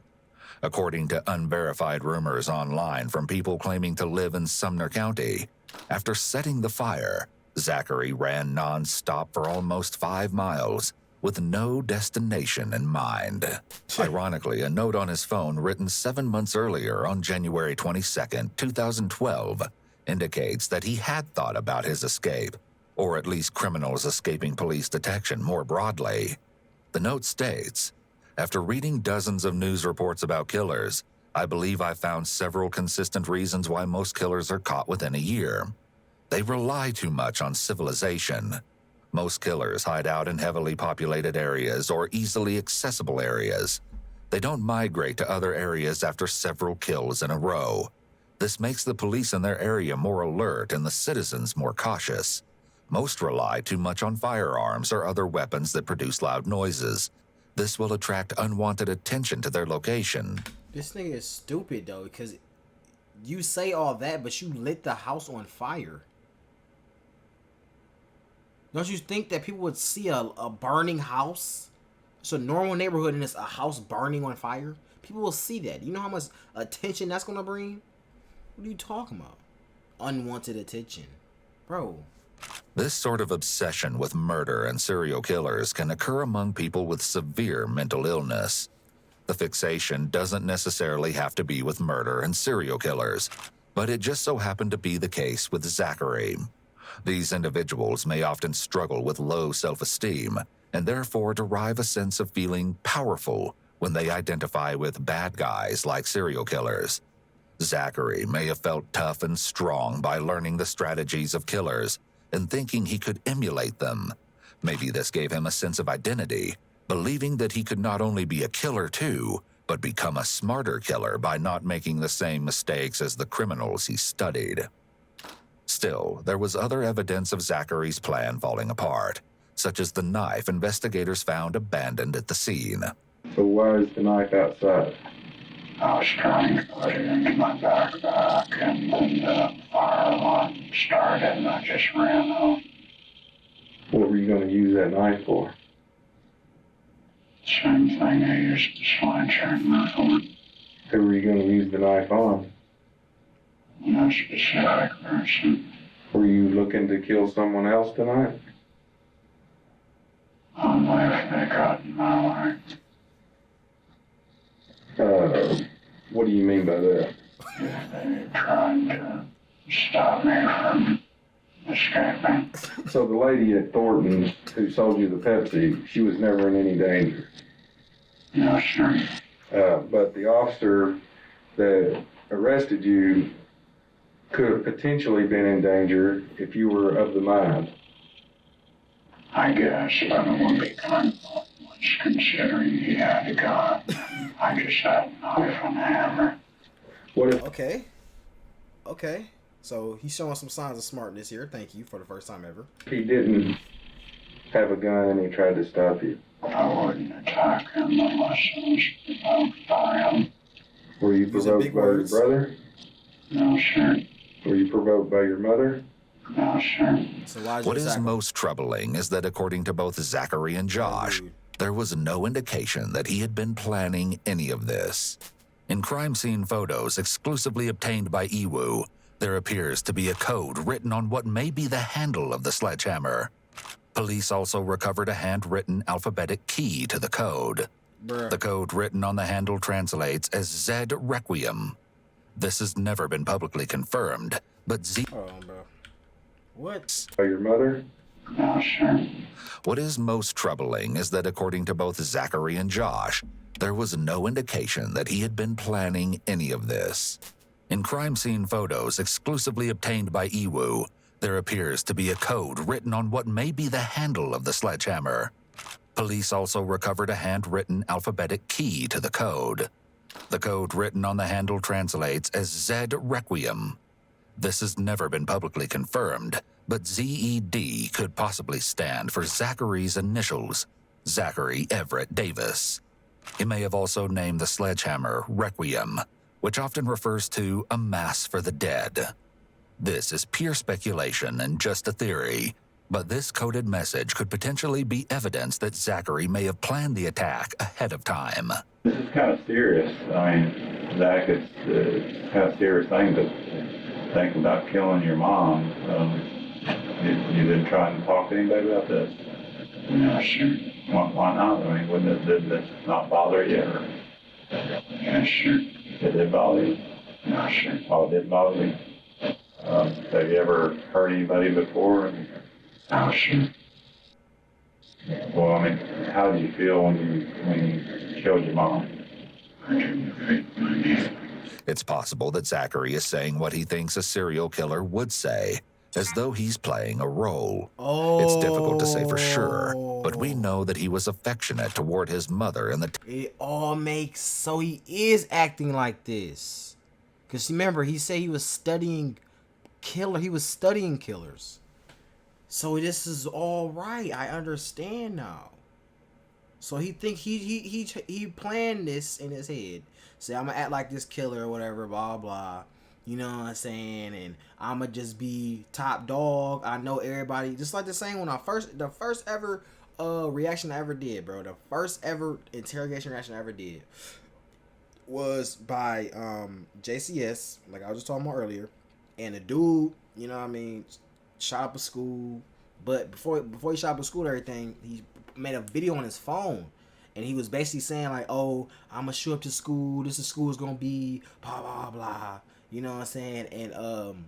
According to unverified rumors online from people claiming to live in Sumner County, after setting the fire, Zachary ran non-stop for almost 5 miles with no destination in mind. Ironically, a note on his phone written 7 months earlier on January 22nd, 2012, indicates that he had thought about his escape, or at least criminals escaping police detection more broadly. The note states, after reading dozens of news reports about killers, I believe I found several consistent reasons why most killers are caught within a year. They rely too much on civilization. Most killers hide out in heavily populated areas or easily accessible areas. They don't migrate to other areas after several kills in a row. This makes the police in their area more alert and the citizens more cautious. Most rely too much on firearms or other weapons that produce loud noises. This will attract unwanted attention to their location. This nigga is stupid though, because you say all that, but you lit the house on fire. Don't you think that people would see a burning house? It's a normal neighborhood and it's a house burning on fire. People will see that. You know how much attention that's gonna bring? What are you talking about? Unwanted attention. Bro. This sort of obsession with murder and serial killers can occur among people with severe mental illness. The fixation doesn't necessarily have to be with murder and serial killers, but it just so happened to be the case with Zachary. These individuals may often struggle with low self-esteem and therefore derive a sense of feeling powerful when they identify with bad guys like serial killers. Zachary may have felt tough and strong by learning the strategies of killers and thinking he could emulate them. Maybe this gave him a sense of identity, believing that he could not only be a killer too, but become a smarter killer by not making the same mistakes as the criminals he studied. Still, there was other evidence of Zachary's plan falling apart, such as the knife investigators found abandoned at the scene. So why is the knife outside? I was trying to put it into my backpack, and then the fire alarm started, and I just ran out. What were you going to use that knife for? Same thing I used the slasher knife on. Who were you going to use the knife on? No specific person. Were you looking to kill someone else tonight? Only if they got in my way. What do you mean by that? If they tried to stop me from escaping. So the lady at Thornton's who sold you the Pepsi, she was never in any danger. No, sir. But the officer that arrested you could have potentially been in danger if you were of the mind. I guess, but it would be kind of much considering he had a gun. I just had a knife and a hammer. What if Okay. So he's showing some signs of smartness here. Thank you for the first time ever. he didn't have a gun and he tried to stop you? I wouldn't attack him unless it was provoked by him. Were you Using provoked big by words. your brother? No, sir. Were you provoked by your mother? No, sir. So why What is most troubling is that according to both Zachary and Josh, there was no indication that he had been planning any of this. In crime scene photos exclusively obtained by Iwu, there appears to be a code written on what may be the handle of the sledgehammer. Police also recovered a handwritten alphabetic key to the code. Bruh. The code written on the handle translates as Z Requiem. This has never been publicly confirmed, but Hold on, bro. What? By your mother? No, sir. What is most troubling is that according to both Zachary and Josh, there was no indication that he had been planning any of this. In crime scene photos exclusively obtained by Iwu, there appears to be a code written on what may be the handle of the sledgehammer. Police also recovered a handwritten alphabetic key to the code. The code written on the handle translates as Z Requiem. This has never been publicly confirmed, but ZED could possibly stand for Zachary's initials, Zachary Everett Davis. He may have also named the sledgehammer Requiem, which often refers to a mass for the dead. This is pure speculation and just a theory, but this coded message could potentially be evidence that Zachary may have planned the attack ahead of time. This is kind of serious. I mean, Zach, it's kind of serious thing to think about killing your mom. You been trying to talk to anybody about this? No, sir. Why not? I mean, wouldn't this not bother you? Or Yes, sir. it did bother you? No, sir. Oh, it did bother you? Have you ever hurt anybody before? No, sir. Well, I mean, how do you feel when you killed your mom? I didn't think my name. It's possible that Zachary is saying what he thinks a serial killer would say, as though he's playing a role. It's difficult to say for sure, but we know that he was affectionate toward his mother and it all makes so he is acting like this. Cause remember, he said he was studying killers. So this is all right. I understand now. So he think he planned this in his head. Say, I'm gonna act like this killer or whatever, blah blah. You know what I'm saying? And I'ma just be top dog. I know everybody. Just like the same when the first ever reaction I ever did, bro. The first ever interrogation reaction I ever did was by JCS, like I was just talking about earlier. And the dude, you know what I mean, shot up a school. But before he shot up a school and everything, he made a video on his phone. And he was basically saying like, oh, I'm going to show up to school. This is school is going to be, blah, blah, blah. You know what I'm saying? And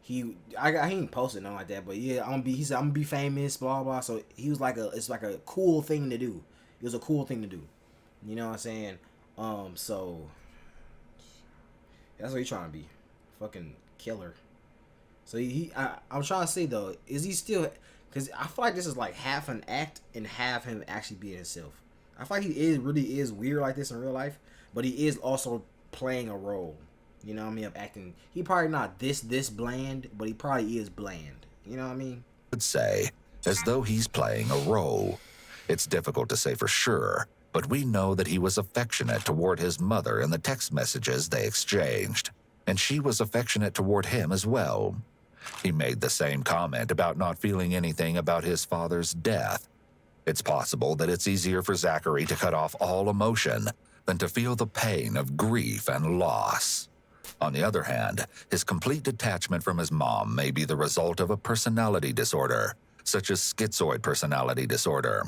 he didn't post it, nothing like that. But yeah, he said, I'm going to be famous, blah, blah. So he was like, it's like a cool thing to do. It was a cool thing to do. You know what I'm saying? So that's what he's trying to be. Fucking killer. So I'm trying to say though, is he still? Because I feel like this is like half an act and half him actually being himself. I feel like he really is weird like this in real life, but he is also playing a role. You know what I mean? Of acting. He probably not this bland, but he probably is bland. You know what I mean? would say, as though he's playing a role. It's difficult to say for sure, but we know that he was affectionate toward his mother in the text messages they exchanged, and she was affectionate toward him as well. He made the same comment about not feeling anything about his father's death. It's possible that it's easier for Zachary to cut off all emotion than to feel the pain of grief and loss. On the other hand, his complete detachment from his mom may be the result of a personality disorder, such as schizoid personality disorder.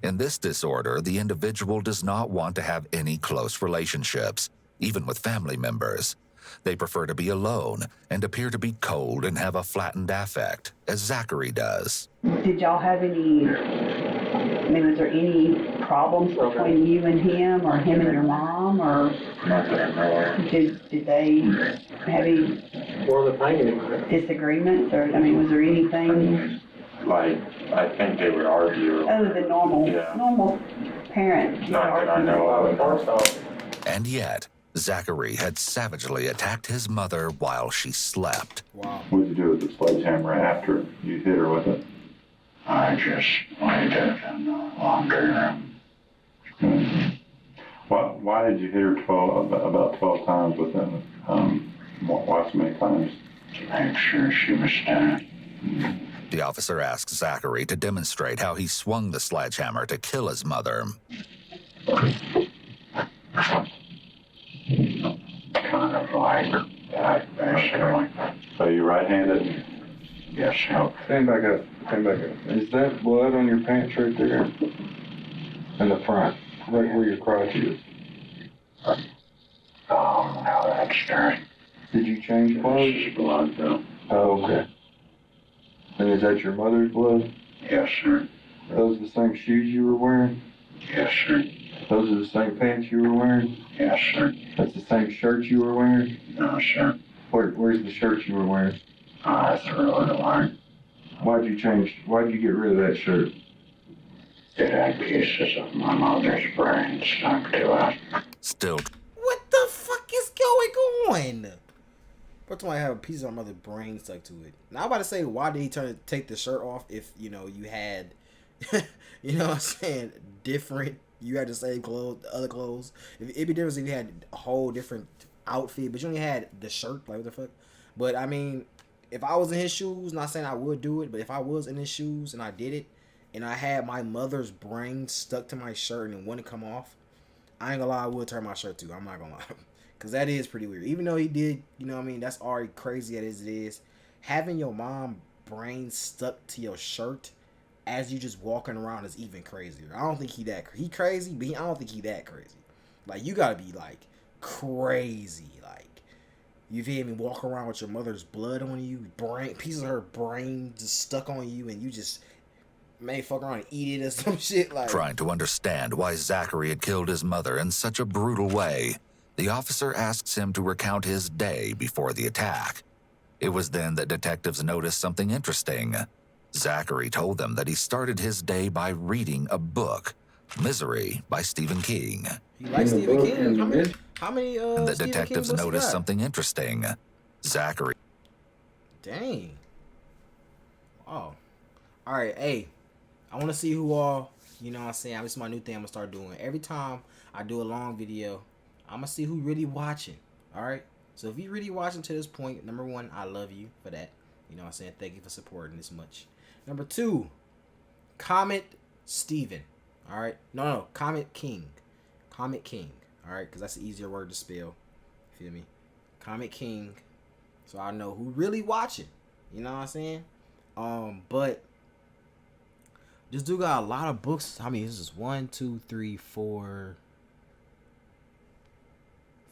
In this disorder, the individual does not want to have any close relationships, even with family members. They prefer to be alone and appear to be cold and have a flattened affect, as Zachary does. Did y'all have any, was there any problems between you and him, or him and your mom, or did they have any disagreements, or, was there anything? Like, I think they would argue. Other than normal parents. Not that I know of. And yet, Zachary had savagely attacked his mother while she slept. Wow. What did you do with the sledgehammer after you hit her with it? I just laid it in the laundry room. Why did you hit her about 12 times within, why so many times? To make sure she was dead. The officer asks Zachary to demonstrate how he swung the sledgehammer to kill his mother. Kind of like that, basically. So you right-handed? Yes, sir. Stand back up. Is that blood on your pants right there? In the front, right where your crotch is. Oh, no, that's dirty. Did you change clothes? This is blood, though. Oh, okay. And is that your mother's blood? Yes, sir. Are those the same shoes you were wearing? Yes, sir. Those are the same pants you were wearing? Yes, sir. That's the same shirt you were wearing? No, sir. Where's the shirt you were wearing? I threw it away. Why'd you get rid of that shirt? It had pieces of my mother's brain stuck to it. Still, What the fuck is going on? But I have a piece of my mother's brain stuck to it. Now I'm about to say, why did he take the shirt off if you had, you know what I'm saying, different? You had the same clothes, the other clothes. It'd be different if you had a whole different outfit, but you only had the shirt. Like what the fuck? But if I was in his shoes, not saying I would do it, but if I was in his shoes and I did it, and I had my mother's brain stuck to my shirt and it wouldn't come off, I ain't gonna lie, I would turn my shirt too. I'm not gonna lie. Because that is pretty weird. Even though he did, you know what I mean, that's already crazy as it is. Having your mom brain stuck to your shirt as you just walking around is even crazier. I don't think he crazy, but I don't think he that crazy. Like, you gotta be, like, crazy. Like, you feel me? Walk around with your mother's blood on you, pieces of her brain just stuck on you, and you just may fuck around and eat it or some shit. Like, trying to understand why Zachary had killed his mother in such a brutal way, The officer asks him to recount his day before the attack. It was then that detectives noticed something interesting. Zachary told them that he started his day by reading a book, Misery by Stephen King. He likes In the Stephen book, King. in the How many And the Stephen King detectives books he noticed got? something interesting. Zachary. Dang. Oh. All right, hey. I want to see who all, you know what I'm saying? This is my new thing I'm going to start doing. Every time I do a long video, I'm going to see who really watching. All right? So if you really watching to this point, number one, I love you for that. You know what I'm saying? Thank you for supporting this much. Number two, comment Steven. All right? No. Comment King. Comment King. All right? Because that's an easier word to spell. Feel me? Comment King. So I know who really watching. You know what I'm saying? But this dude got a lot of books. How many? This is 1, 2, 3, 4,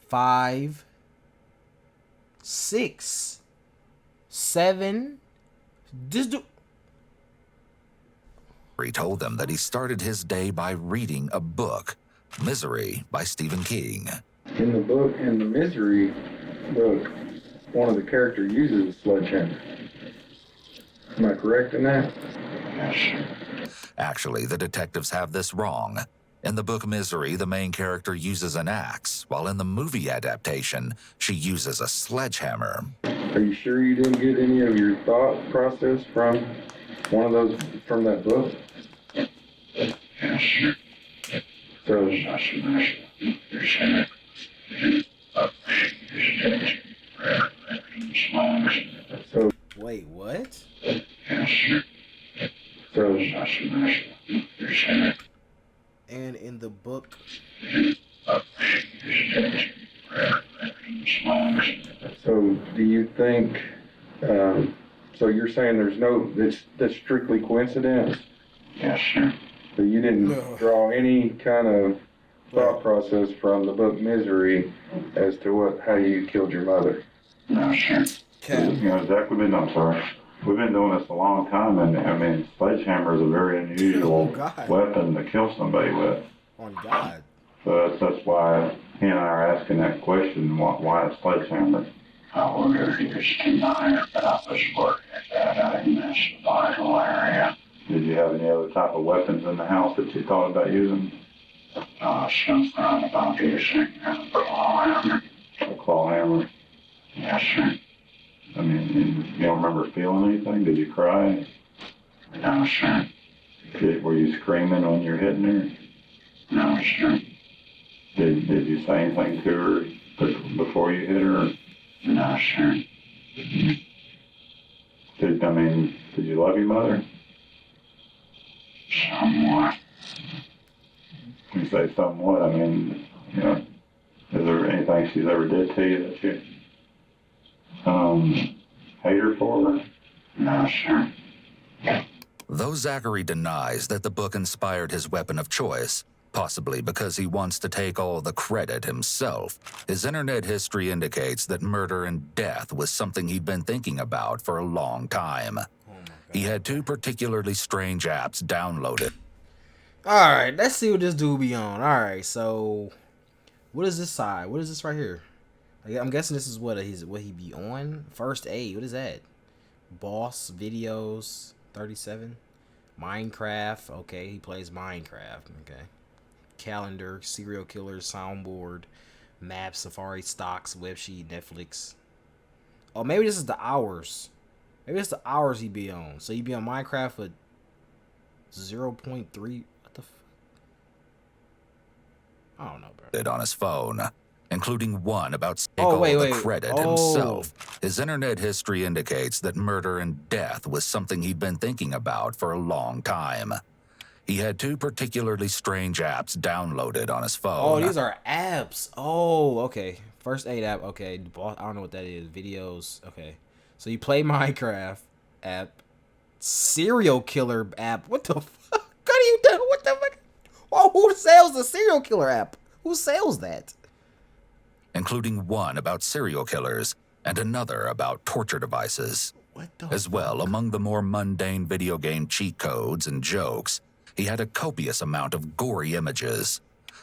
5, 6, 7. This dude. He told them that he started his day by reading a book, Misery by Stephen King. In the book, in the Misery book, one of the characters uses a sledgehammer. Am I correct in that? Actually, the detectives have this wrong. In the book Misery, the main character uses an axe, while in the movie adaptation, she uses a sledgehammer. Are you sure you didn't get any of your thought process from one of those, from that book? So, so, Wait, what? so, And in the book, so do you think, so you're saying there's no, that's strictly coincidence? Yes, sir. So you didn't No. draw any kind of thought process from the book Misery as to how you killed your mother? No, sir. Cap. You know, Zach, we've been doing this a long time, and I mean, sledgehammer is a very Oh, unusual God. weapon to kill somebody with. On God. So that's why he and I are asking that question, why a sledgehammer? I ordered he was denied, but I was working that in this vital area. Did you have any other type of weapons in the house that you thought about using? Something about using a claw hammer. A claw hammer? Yes, sir. I mean, you don't remember feeling anything? Did you cry? No, sir. Were you screaming when you were hitting her? No, sir. Did you say anything to her before you hit her? No, sir. Did you love your mother? Somewhat. You say somewhat, I mean, you know, is there anything she's ever did to you that you hate her for? No, sir. Though Zachary denies that the book inspired his weapon of choice, possibly because he wants to take all the credit himself, his internet history indicates that murder and death was something he'd been thinking about for a long time. He had 2 particularly strange apps downloaded. All right, let's see what this dude be on. All right, so what is this side? What is this right here? I'm guessing this is what he be on. First aid. What is that? Boss videos 37. Minecraft. Okay, he plays Minecraft. Okay. Calendar, serial killers, soundboard, map, Safari, stocks, web sheet, Netflix. Oh, maybe this is the hours. Maybe it's the hours he be on. So he be on Minecraft for 0.3. What the I don't know, bro. On his phone, including one about wait. credit himself. His internet history indicates that murder and death was something he'd been thinking about for a long time. He had 2 particularly strange apps downloaded on his phone. Oh, these are apps. Oh, okay. First aid app. Okay. I don't know what that is. Videos. Okay. So you play Minecraft app. Serial killer app. What the fuck? What are you doing? What the fuck? Oh, who sells the serial killer app? Who sells that? Including one about serial killers and another about torture devices. What the As well, among the more mundane video game cheat codes and jokes, he had a copious amount of gory images.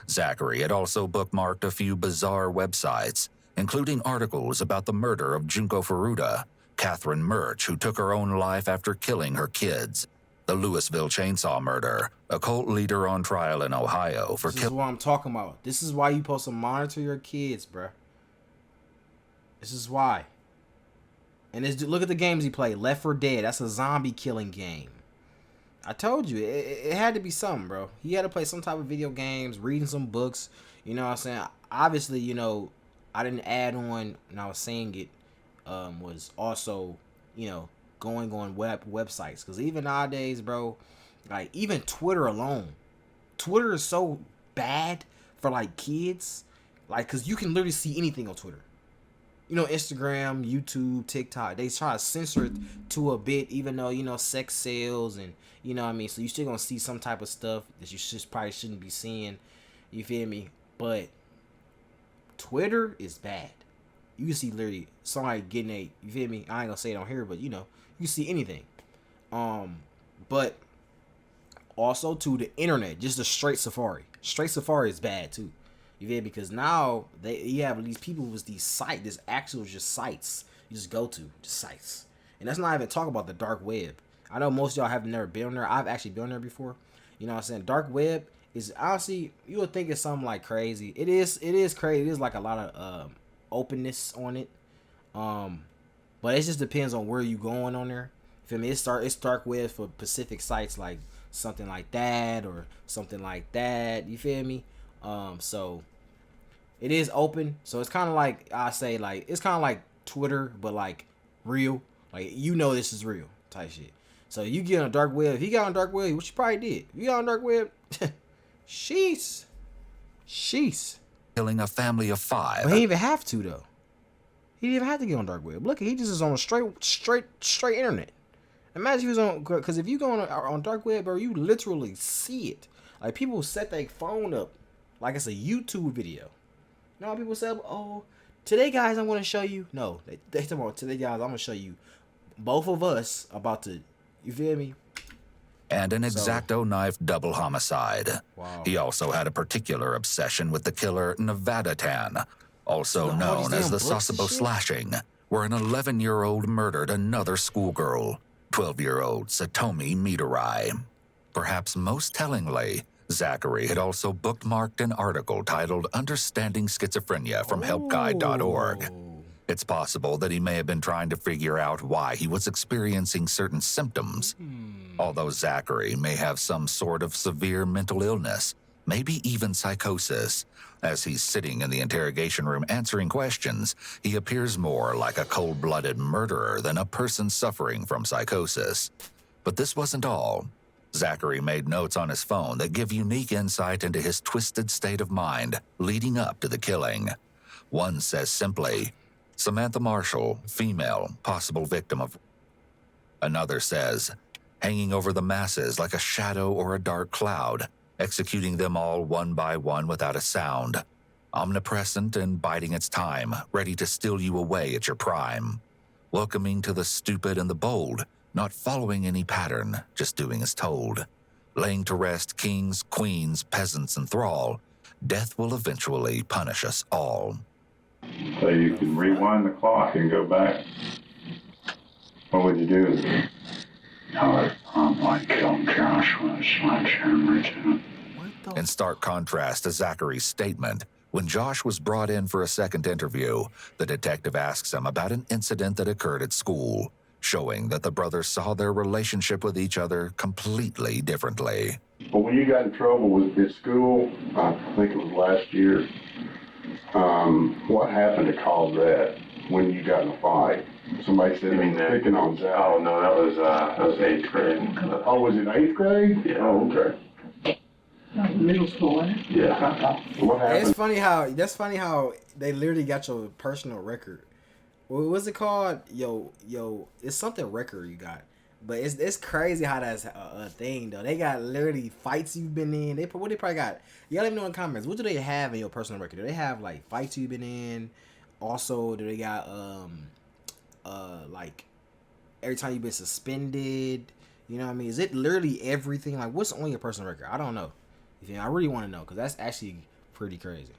Zachary had also bookmarked a few bizarre websites, including articles about the murder of Junko Furuta, Catherine Murch, who took her own life after killing her kids, the Louisville chainsaw murder, a cult leader on trial in Ohio for This is what I'm talking about. This is why you supposed to monitor your kids, bruh. This is why. And look at the games he played. Left 4 Dead. That's a zombie killing game. I told you, it had to be something, bro. He had to play some type of video games, reading some books. You know what I'm saying? Obviously, you know, I didn't add on when I was saying it, was also, you know, going on websites. Because even nowadays, bro, like, even Twitter alone. Twitter is so bad for, like, kids. Like, because you can literally see anything on Twitter. You know, Instagram, YouTube, TikTok, they try to censor it to a bit, even though, you know, sex sells and, you know what I mean? So you still gonna see some type of stuff that you probably shouldn't be seeing. You feel me? But Twitter is bad. You can see literally somebody getting you feel me? I ain't gonna say it on here, but, you know, you can see anything. But also, to the internet, just a straight Safari. Straight Safari is bad, too. You feel? Because now you have these people with these sites, this actual just sites you just go to, just sites, and that's not even talking about the dark web. I know most of y'all have never been on there. I've actually been on there before. You know what I'm saying? Dark web is honestly, you would think it's something like crazy. It is crazy. It is like a lot of openness on it. But it just depends on where you going on there. You feel me? It's dark web for specific sites like something like that or something like that. You feel me? So it is open. So it's kind of like, I say, like, it's kind of like Twitter, but like real. Like, you know, this is real type shit. So you get on dark web. If he got on dark web, which you probably did. If you got on dark web, sheesh. killing a family of 5. But he didn't even have to, though. He didn't even have to get on dark web. Look, he just is on straight internet. Imagine if he was on, because if you go on dark web, bro, you literally see it. Like, people set their phone up like it's a YouTube video. You know how people say, oh, today, guys, I'm going to show you. No, they talking about today, guys, I'm going to show you both of us about to, you feel me? And an X-Acto knife double homicide. Wow. He also had a particular obsession with the killer Nevada Tan, also known as the Sasebo slashing, where an 11-year-old murdered another schoolgirl, 12-year-old Satomi Mitarai. Perhaps most tellingly, Zachary had also bookmarked an article titled Understanding Schizophrenia from helpguide.org. It's possible that he may have been trying to figure out why he was experiencing certain symptoms. Although Zachary may have some sort of severe mental illness, maybe even psychosis. As he's sitting in the interrogation room answering questions, he appears more like a cold-blooded murderer than a person suffering from psychosis. But this wasn't all. Zachary made notes on his phone that give unique insight into his twisted state of mind leading up to the killing. One says simply, Samantha Marshall, female, possible victim of... Another says, hanging over the masses like a shadow or a dark cloud, executing them all one by one without a sound. Omnipresent and biding its time, ready to steal you away at your prime. Welcoming to the stupid and the bold, not following any pattern, just doing as told. Laying to rest kings, queens, peasants, and thrall, death will eventually punish us all. So you can rewind the clock and go back. What would you do? I'm like killing Josh with a sledgehammer too. In stark contrast to Zachary's statement, when Josh was brought in for a second interview, the detective asks him about an incident that occurred at school, showing that the brothers saw their relationship with each other completely differently. But when you got in trouble with at school, I think it was last year, what happened to cause that when you got in a fight? Somebody said they were picking on Zach. Oh, no, that was 8th grade. Oh, was it 8th grade? Yeah. Oh, okay. Middle school, wasn't it? Yeah. What happened? That's funny how they literally got your personal record. What's it called? Yo, it's something record you got. But it's crazy how that's a thing though. They got literally fights you've been in. They probably got. Y'all let me know in the comments. What do they have in your personal record? Do they have like fights you've been in? Also, do they got like every time you've been suspended? You know what I mean? Is it literally everything? Like, what's on your personal record? I don't know. I really want to know because that's actually pretty crazy.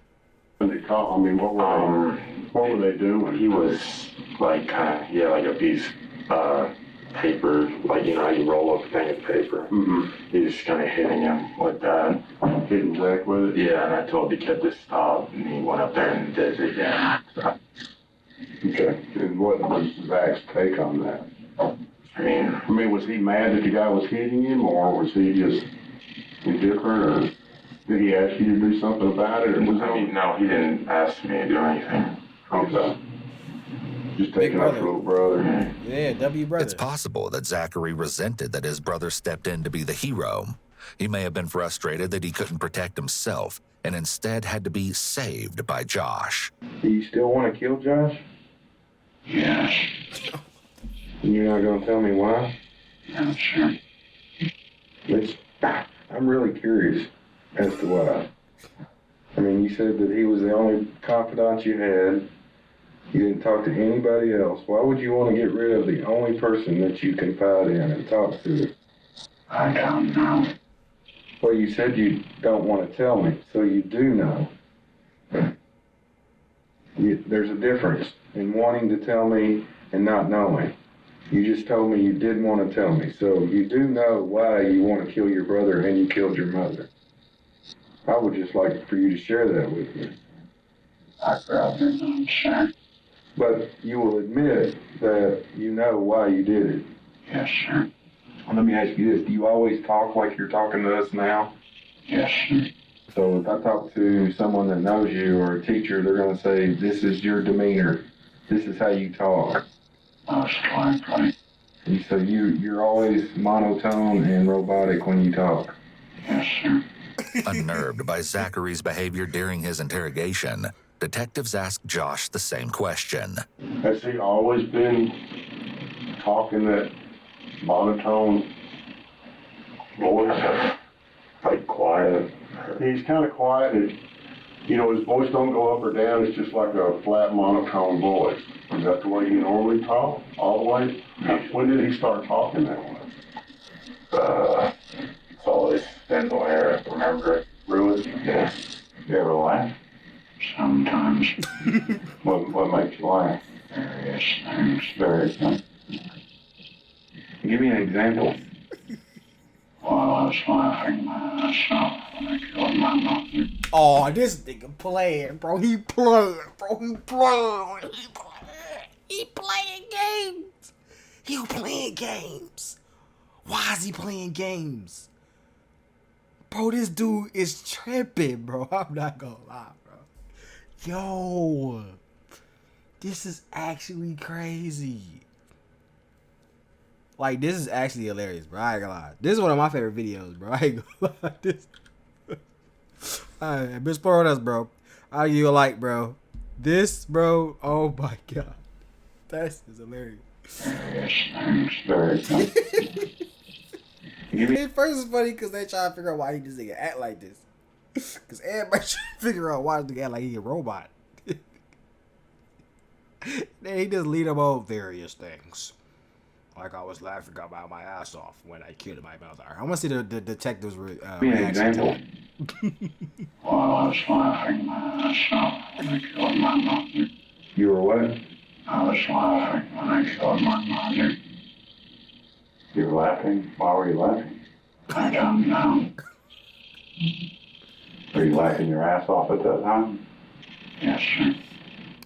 When they call, I mean, what were they doing? He was like he had like a piece paper, like how you roll up a thing of paper. Mm-hmm. He was kind of hitting him with that. Hitting Zach with it? Yeah, and I told the kid to stop, and he went up there and did it again. So, Okay. And what was Zach's take on that? I mean, Was he mad that the guy was hitting him, or was he just indifferent, or did he ask you to do something about it, or was no, he didn't ask me to do anything. Okay. Just Big taking up brother. little brother. Yeah, W brother. It's possible that Zachary resented that his brother stepped in to be the hero. He may have been frustrated that he couldn't protect himself and instead had to be saved by Josh. Do you still want to kill Josh? Yes. And you're not going to tell me why? No, sir. I'm really curious as to why. I mean, you said that he was the only confidant you had. You didn't talk to anybody else. Why would you want to get rid of the only person that you confide in and talk to? I don't know. Well, you said you don't want to tell me, so you do know. There's a difference in wanting to tell me and not knowing. You just told me you didn't want to tell me, so you do know why you want to kill your brother and you killed your mother. I would just like for you to share that with me. I'd rather not, sir. But you will admit that you know why you did it. Yes, sir. Well, let me ask you this. Do you always talk like you're talking to us now? Yes, sir. So if I talk to someone that knows you or a teacher, they're going to say, this is your demeanor. This is how you talk. Most likely. And so you're always monotone and robotic when you talk. Yes, sir. Unnerved by Zachary's behavior during his interrogation, detectives asked Josh the same question. Has he always been talking that monotone voice? like quiet. He's kind of quiet. His voice don't go up or down. It's just like a flat monotone voice. Is that the way you normally talk? All the way? When did he start talking that way? It's always been the way I remember it. Really? Yeah. You ever laugh? Sometimes. What makes you laugh? Various things. Various things. Give me an example. While I was laughing my ass off when I killed my mother. Oh, this nigga playing, bro. He playing, bro. He playing. He playing games. He playing games. Why is he playing games? Bro, this dude is tripping, bro. I'm not gonna lie, bro. Yo. This is actually crazy. Like, this is actually hilarious, bro. I ain't gonna lie. This is one of my favorite videos, bro. I ain't gonna lie. This. Alright, bitch, spoil us, bro. I'll give you a like, bro. This, bro. Oh my god. That's hilarious. Various things. Various things. At first it's funny because they try to figure out why he just nigga act like this. Because everybody trying to figure out why this nigga act like he a robot. Then he just lead them on various things. Like I was laughing about my ass off when I killed my mother. I want to see the detective's Give me an reaction to example. it. While I was laughing my ass off when I killed my mother. You were what? I was laughing when I killed my mother. You were laughing? Why were you laughing? I don't know. Were you laughing your ass off at that time? Yes, sir.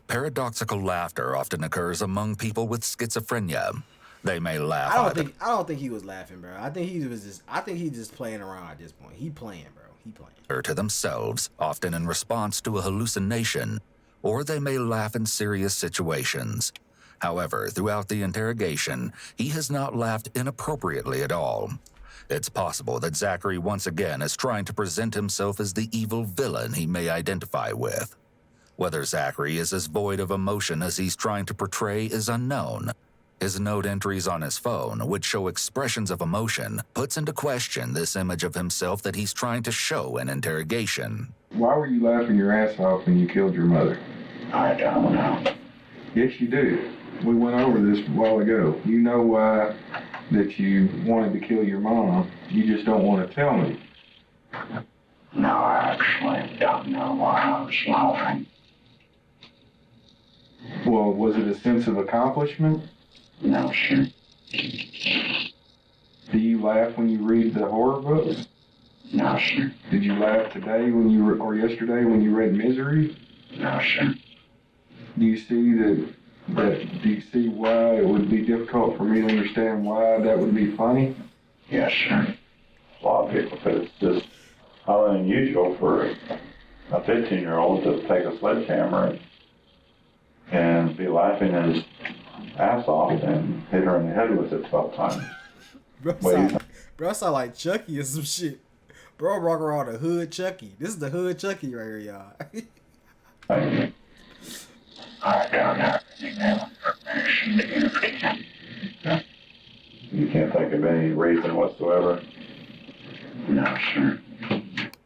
Paradoxical laughter often occurs among people with schizophrenia. They may laugh. I don't think he was laughing, bro. I think he's just playing around at this point. He playing, bro. He playing. To themselves, often in response to a hallucination, or they may laugh in serious situations. However, throughout the interrogation, he has not laughed inappropriately at all. It's possible that Zachary once again is trying to present himself as the evil villain he may identify with. Whether Zachary is as void of emotion as he's trying to portray is unknown. His note entries on his phone, which show expressions of emotion, puts into question this image of himself that he's trying to show in interrogation. Why were you laughing your ass off when you killed your mother? I don't know. Yes, you do. We went over this a while ago. You know why that you wanted to kill your mom. You just don't want to tell me. No, I actually don't know why I was laughing. Well, was it a sense of accomplishment? No, sir. Do you laugh when you read the horror books? No, sir. Did you laugh today or yesterday when you read Misery? No, sir. Do you see do you see why it would be difficult for me to understand why that would be funny? Yes, sir. A lot of people say it's just highly unusual for a 15-year-old to take a sledgehammer and be laughing his ass off and hit her in the head with it 12 times. Bro, sound like Chucky or some shit. Bro, walk around the hood Chucky. This is the hood Chucky right here, y'all. I don't have any more information to give to you. You can't think of any reason whatsoever. No, sir.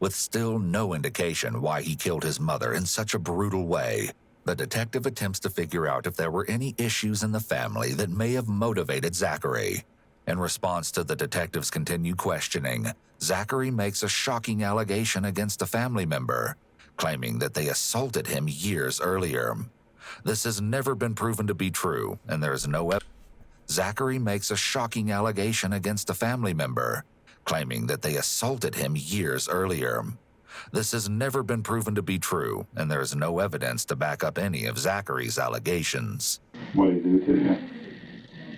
With still no indication why he killed his mother in such a brutal way, the detective attempts to figure out if there were any issues in the family that may have motivated Zachary. In response to the detective's continued questioning, Zachary makes a shocking allegation against a family member, claiming that they assaulted him years earlier. This has never been proven to be true, and there is no evidence. Zachary makes a shocking allegation against a family member, claiming that they assaulted him years earlier. This has never been proven to be true, and there is no evidence to back up any of Zachary's allegations. What did he do to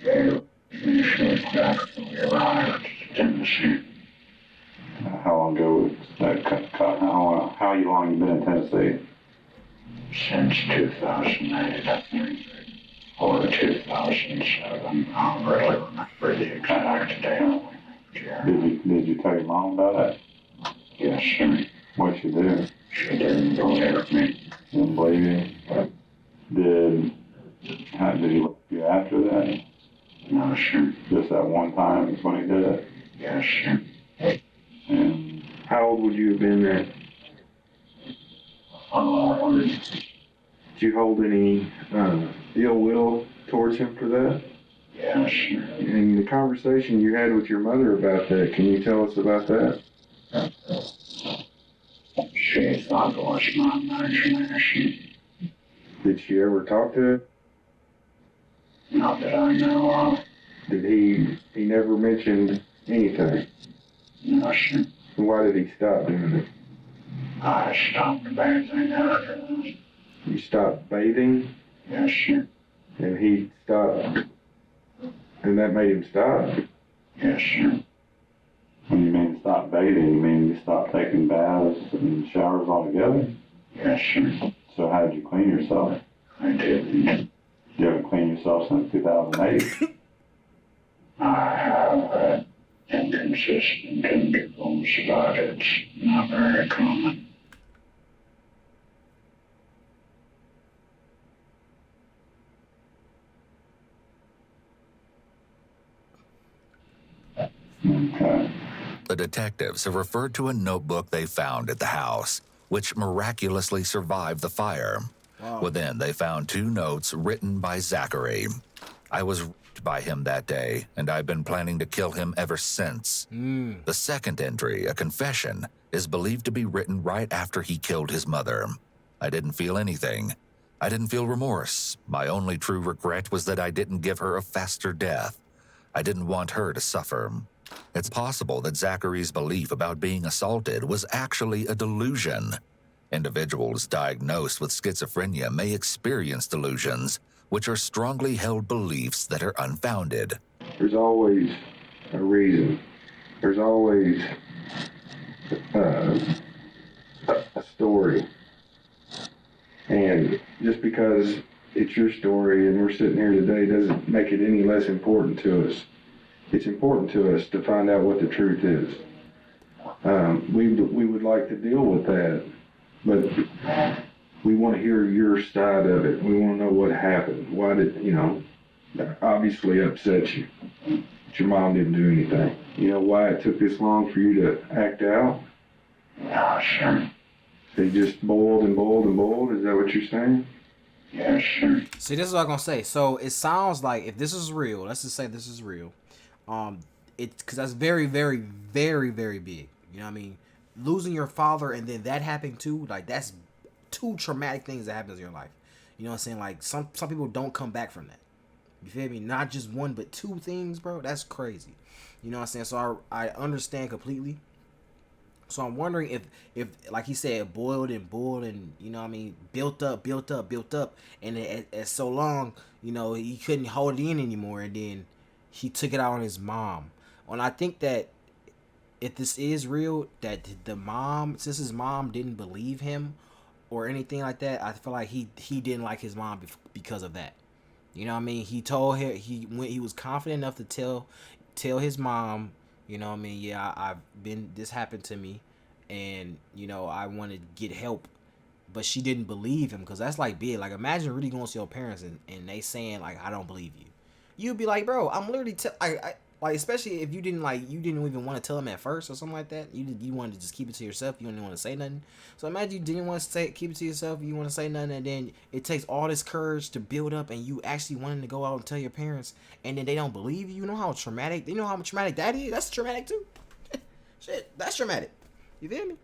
you? They should definitely arrived in Tennessee. How long ago was that cut? How long you been in Tennessee? Since 2008, I think. Or 2007. I don't really remember the exact date. Did you tell your mom about it? Yes, sir. What'd she do? She didn't believe me. Didn't believe you? Did he look you after that? No, sir. Just that one time is when he did it? Yes, sir. And How old would you have been then? Did you hold any ill will towards him for that? Yes, sir. And the conversation you had with your mother about that, can you tell us about that? She thought it was my imagination. Did she ever talk to him? Not that I know of. Did he never mentioned anything? No, sir. Why did he stop doing it? I stopped bathing after that. You stopped bathing Yes, sir. and he stopped, and that made him stop? Yes, sir. when you mean stop bathing, you mean you stop taking baths and showers altogether? Yes, sir. So how did you clean yourself? I didn't. You haven't cleaned yourself since 2008. I have inconsistent intervals, but it's not very common. Okay. The detectives have referred to a notebook they found at the house, which miraculously survived the fire. Wow. Within, they found 2 notes written by Zachary. I was raped by him that day, and I've been planning to kill him ever since. The second entry, a confession, is believed to be written right after he killed his mother. I didn't feel anything. I didn't feel remorse. My only true regret was that I didn't give her a faster death. I didn't want her to suffer. It's possible that Zachary's belief about being assaulted was actually a delusion. Individuals diagnosed with schizophrenia may experience delusions, which are strongly held beliefs that are unfounded. There's always a reason. There's always a story. And just because it's your story and we're sitting here today doesn't make it any less important to us. It's important to us to find out what the truth is. We would like to deal with that, but we want to hear your side of it. We want to know what happened. Why did, that obviously upset you. But your mom didn't do anything. You know why it took this long for you to act out? No, sir. They just boiled and boiled and boiled? Is that what you're saying? Yes, sir. See, this is what I'm gonna say. So it sounds like if this is real, let's just say this is real. It's because that's very, very, very, very big. You know what I mean? losing your father and then that happening too, like that's two traumatic things that happens in your life. You know what I'm saying? Like some people don't come back from that. You feel me? Not just one, but two things, bro. That's crazy. You know what I'm saying? So I understand completely. So I'm wondering if like he said, boiled and you know what I mean, built up, and at so long, you know, he couldn't hold it in anymore, and then he took it out on his mom. And I think that if this is real, that the mom, since his mom didn't believe him or anything like that, I feel like he didn't like his mom because of that. You know what I mean? He told her he was confident enough to tell his mom, you know what I mean, yeah, I've been, this happened to me, and you know I want to get help, but she didn't believe him, because that's like big. Like imagine really going to your parents and they saying like, I don't believe you. You'd be like, bro, I'm literally I like, especially if you didn't even want to tell them at first or something like that. You wanted to just keep it to yourself. You didn't want to say nothing. So imagine you didn't want to keep it to yourself. You want to say nothing, and then it takes all this courage to build up, and you actually wanting to go out and tell your parents, and then they don't believe you. You know how traumatic. You know how traumatic that is. That's traumatic too. Shit, that's traumatic. You feel me?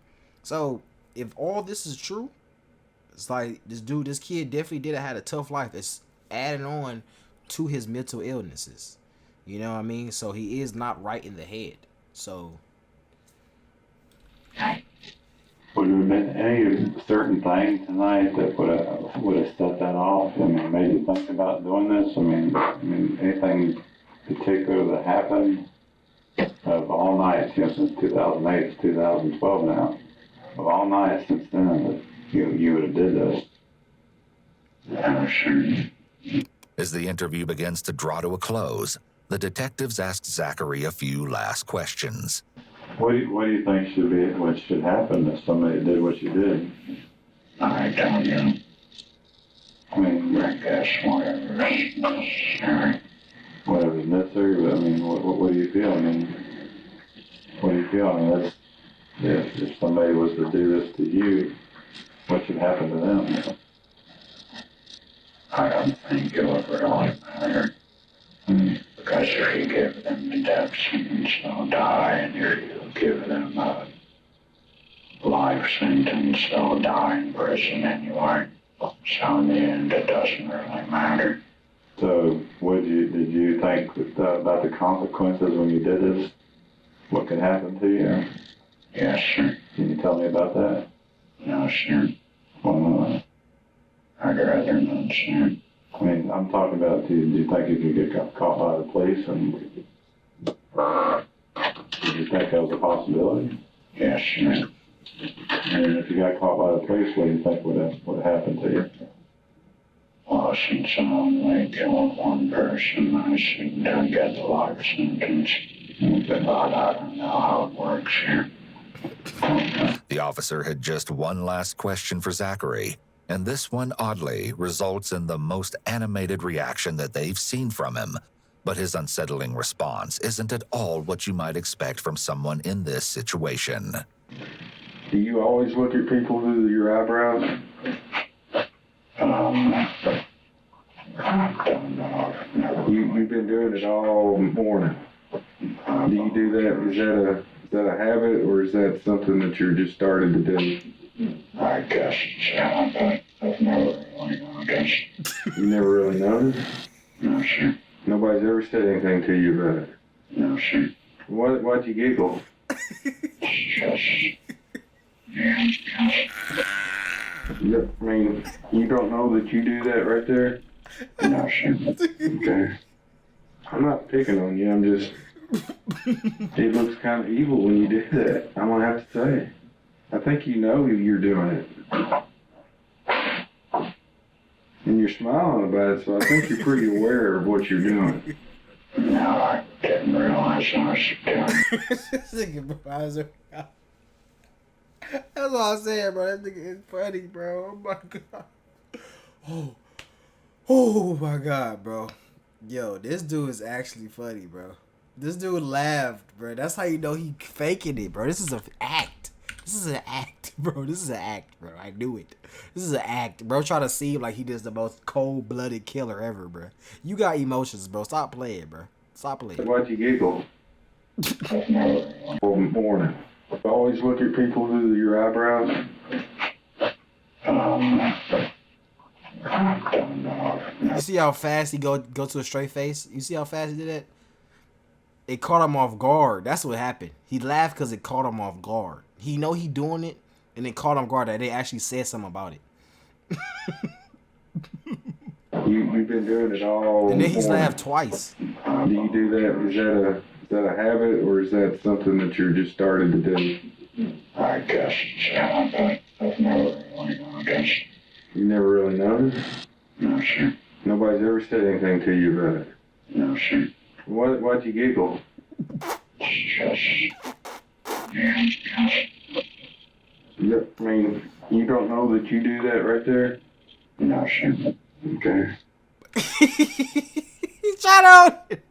So if all this is true, it's like this kid definitely did had a tough life. It's adding on to his mental illnesses. You know what I mean? So he is not right in the head. So Would there have been any certain thing tonight that would have set that off? I mean, made you think about doing this? I mean, anything particular that happened of all nights, you know, since 2008, it's 2012 now, of all nights since then that you would have did this? Yeah, sure. As the interview begins to draw to a close, the detectives ask Zachary a few last questions. What do you think what should happen if somebody did what you did? I don't know. I mean, I guess whatever. Sure. whatever's necessary, but I mean, what do you feel? I mean, what do you feel? I mean, that's, if somebody was to do this to you, what should happen to them? I don't think it would really matter. Because if you give them the death sentence, they'll die, and if you give them a life sentence, they'll die in prison anyway. So in the end, it doesn't really matter. So, did you think about the consequences when you did this? What could happen to you? Yes, sir. Can you tell me about that? No, sir. Well, I'd rather not, sir. I mean, I'm talking about, do you think if you get caught by the police, and do you think that was a possibility? Yes, sir. And if you got caught by the police, what do you think would have happened to you? Well, since I only killed one person, I shouldn't get the life sentence. But I don't know how it works here. The officer had just one last question for Zachary, and this one, oddly, results in the most animated reaction that they've seen from him. But his unsettling response isn't at all what you might expect from someone in this situation. Do you always look at people through your eyebrows? I don't know. You've been doing it all morning. Do you do that? Is that a habit, or is that something that you're just starting to do? I guess it's a habit. I've never really noticed. You never really noticed? No, sir. Nobody's ever said anything to you about it? No, sir. Why'd you giggle? Just... I mean, you don't know that you do that right there? No, sir. Okay. I'm not picking on you, I'm just... It looks kind of evil when you do that, I'm gonna have to say. I think you know you're doing it. And you're smiling about it, so I think you're pretty aware of what you're doing. No, I didn't realize I was doing This nigga, bro, that's what I'm saying, bro. That nigga is funny, bro. Oh my god. Oh my god, bro. Yo, this dude is actually funny, bro. This dude laughed, bro. That's how you know he faking it, bro. This is an act. This is an act, bro. This is an act, bro. I knew it. This is an act, bro. Trying to seem like he is the most cold-blooded killer ever, bro. You got emotions, bro. Stop playing, bro. Stop playing. Why'd you giggle? Morning. Always look at people through your eyebrows. I don't know. You see how fast he go to a straight face? You see how fast he did that? It caught him off guard. That's what happened. He laughed because it caught him off guard. He know he doing it, and it caught him guard that they actually said something about it. You've been doing it all. And then he's morning. laughed twice. Do you do that? Is that a habit, or is that something that you're just starting to do? I guess it's habit. I've never really noticed. You never really noticed? No, sir. Nobody's ever said anything to you about it. No, sir. Why'd you giggle? It's I mean, you don't know that you do that right there? no, sir. Okay. He tried to hold it.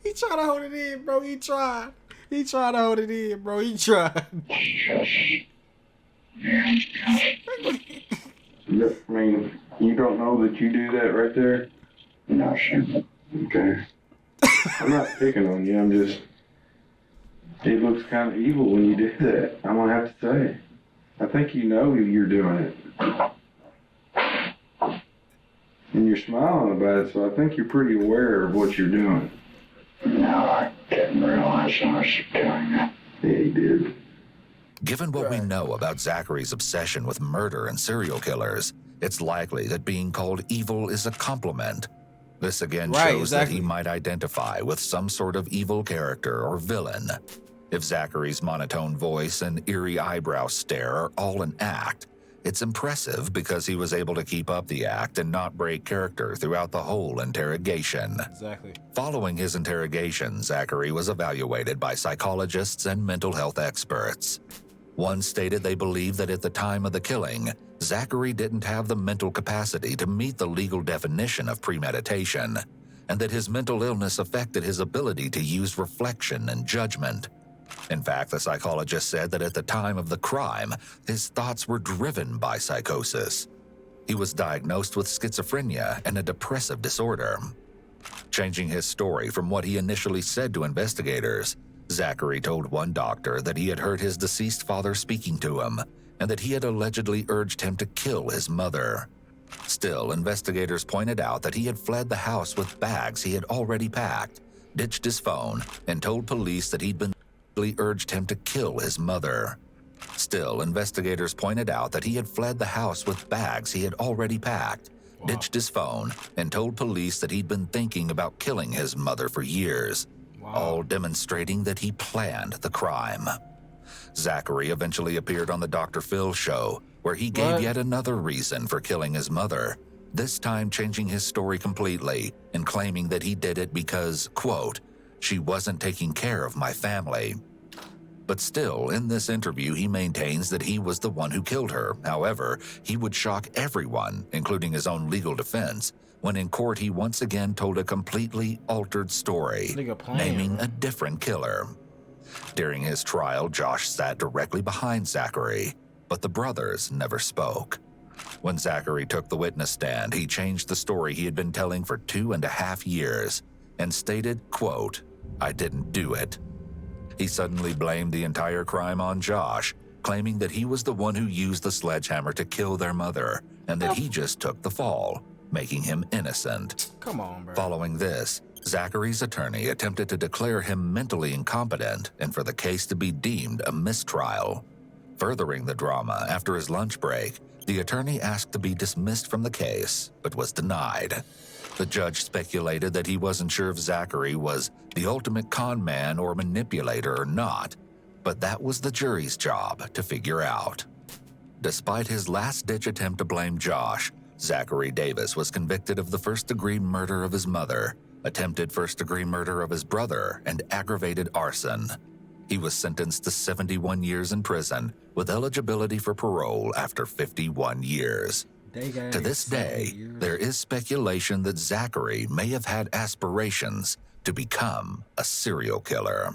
He tried to hold it in, bro. He tried. He tried to hold it in, bro. He tried. I mean, you don't know that you do that right there? No, sir. Okay. I'm not picking on you, I'm just... It looks kind of evil when you do that, I'm gonna have to say. I think you know you're doing it. And you're smiling about it, so I think you're pretty aware of what you're doing. No, I didn't realize I was doing it. Yeah, you did. Given what we know about Zachary's obsession with murder and serial killers, it's likely that being called evil is a compliment. This again Right, shows exactly. that he might identify with some sort of evil character or villain. If Zachary's monotone voice and eerie eyebrow stare are all an act, it's impressive because he was able to keep up the act and not break character throughout the whole interrogation. Exactly. Following his interrogation, Zachary was evaluated by psychologists and mental health experts. One stated they believed that at the time of the killing, Zachary didn't have the mental capacity to meet the legal definition of premeditation, and that his mental illness affected his ability to use reflection and judgment. In fact, the psychologist said that at the time of the crime, his thoughts were driven by psychosis. He was diagnosed with schizophrenia and a depressive disorder. Changing his story from what he initially said to investigators, Zachary told one doctor that he had heard his deceased father speaking to him and that he had allegedly urged him to kill his mother. Still, investigators pointed out that he had fled the house with bags he had already packed, ditched his phone, and told police that he'd been urged him to kill his mother. Still, investigators pointed out that he had fled the house with bags he had already packed, ditched his phone, and told police that he'd been thinking about killing his mother for years, all demonstrating that he planned the crime. Zachary eventually appeared on the Dr. Phil show, where he gave yet another reason for killing his mother, this time changing his story completely and claiming that he did it because, quote, she wasn't taking care of my family. But still, in this interview, he maintains that he was the one who killed her. However, he would shock everyone, including his own legal defense, when in court he once again told a completely altered story, naming a different killer. During his trial, Josh sat directly behind Zachary, but the brothers never spoke. When Zachary took the witness stand, he changed the story he had been telling for 2.5 years and stated, quote, I didn't do it. He suddenly blamed the entire crime on Josh, claiming that he was the one who used the sledgehammer to kill their mother and that he just took the fall, making him innocent. Come on, bro. Following this, Zachary's attorney attempted to declare him mentally incompetent and for the case to be deemed a mistrial. Furthering the drama, after his lunch break, the attorney asked to be dismissed from the case, but was denied. The judge speculated that he wasn't sure if Zachary was the ultimate con man or manipulator or not, but that was the jury's job to figure out. Despite his last-ditch attempt to blame Josh, Zachary Davis was convicted of the first-degree murder of his mother, attempted first-degree murder of his brother, and aggravated arson. He was sentenced to 71 years in prison, with eligibility for parole after 51 years. To this day, there is speculation that Zachary may have had aspirations to become a serial killer.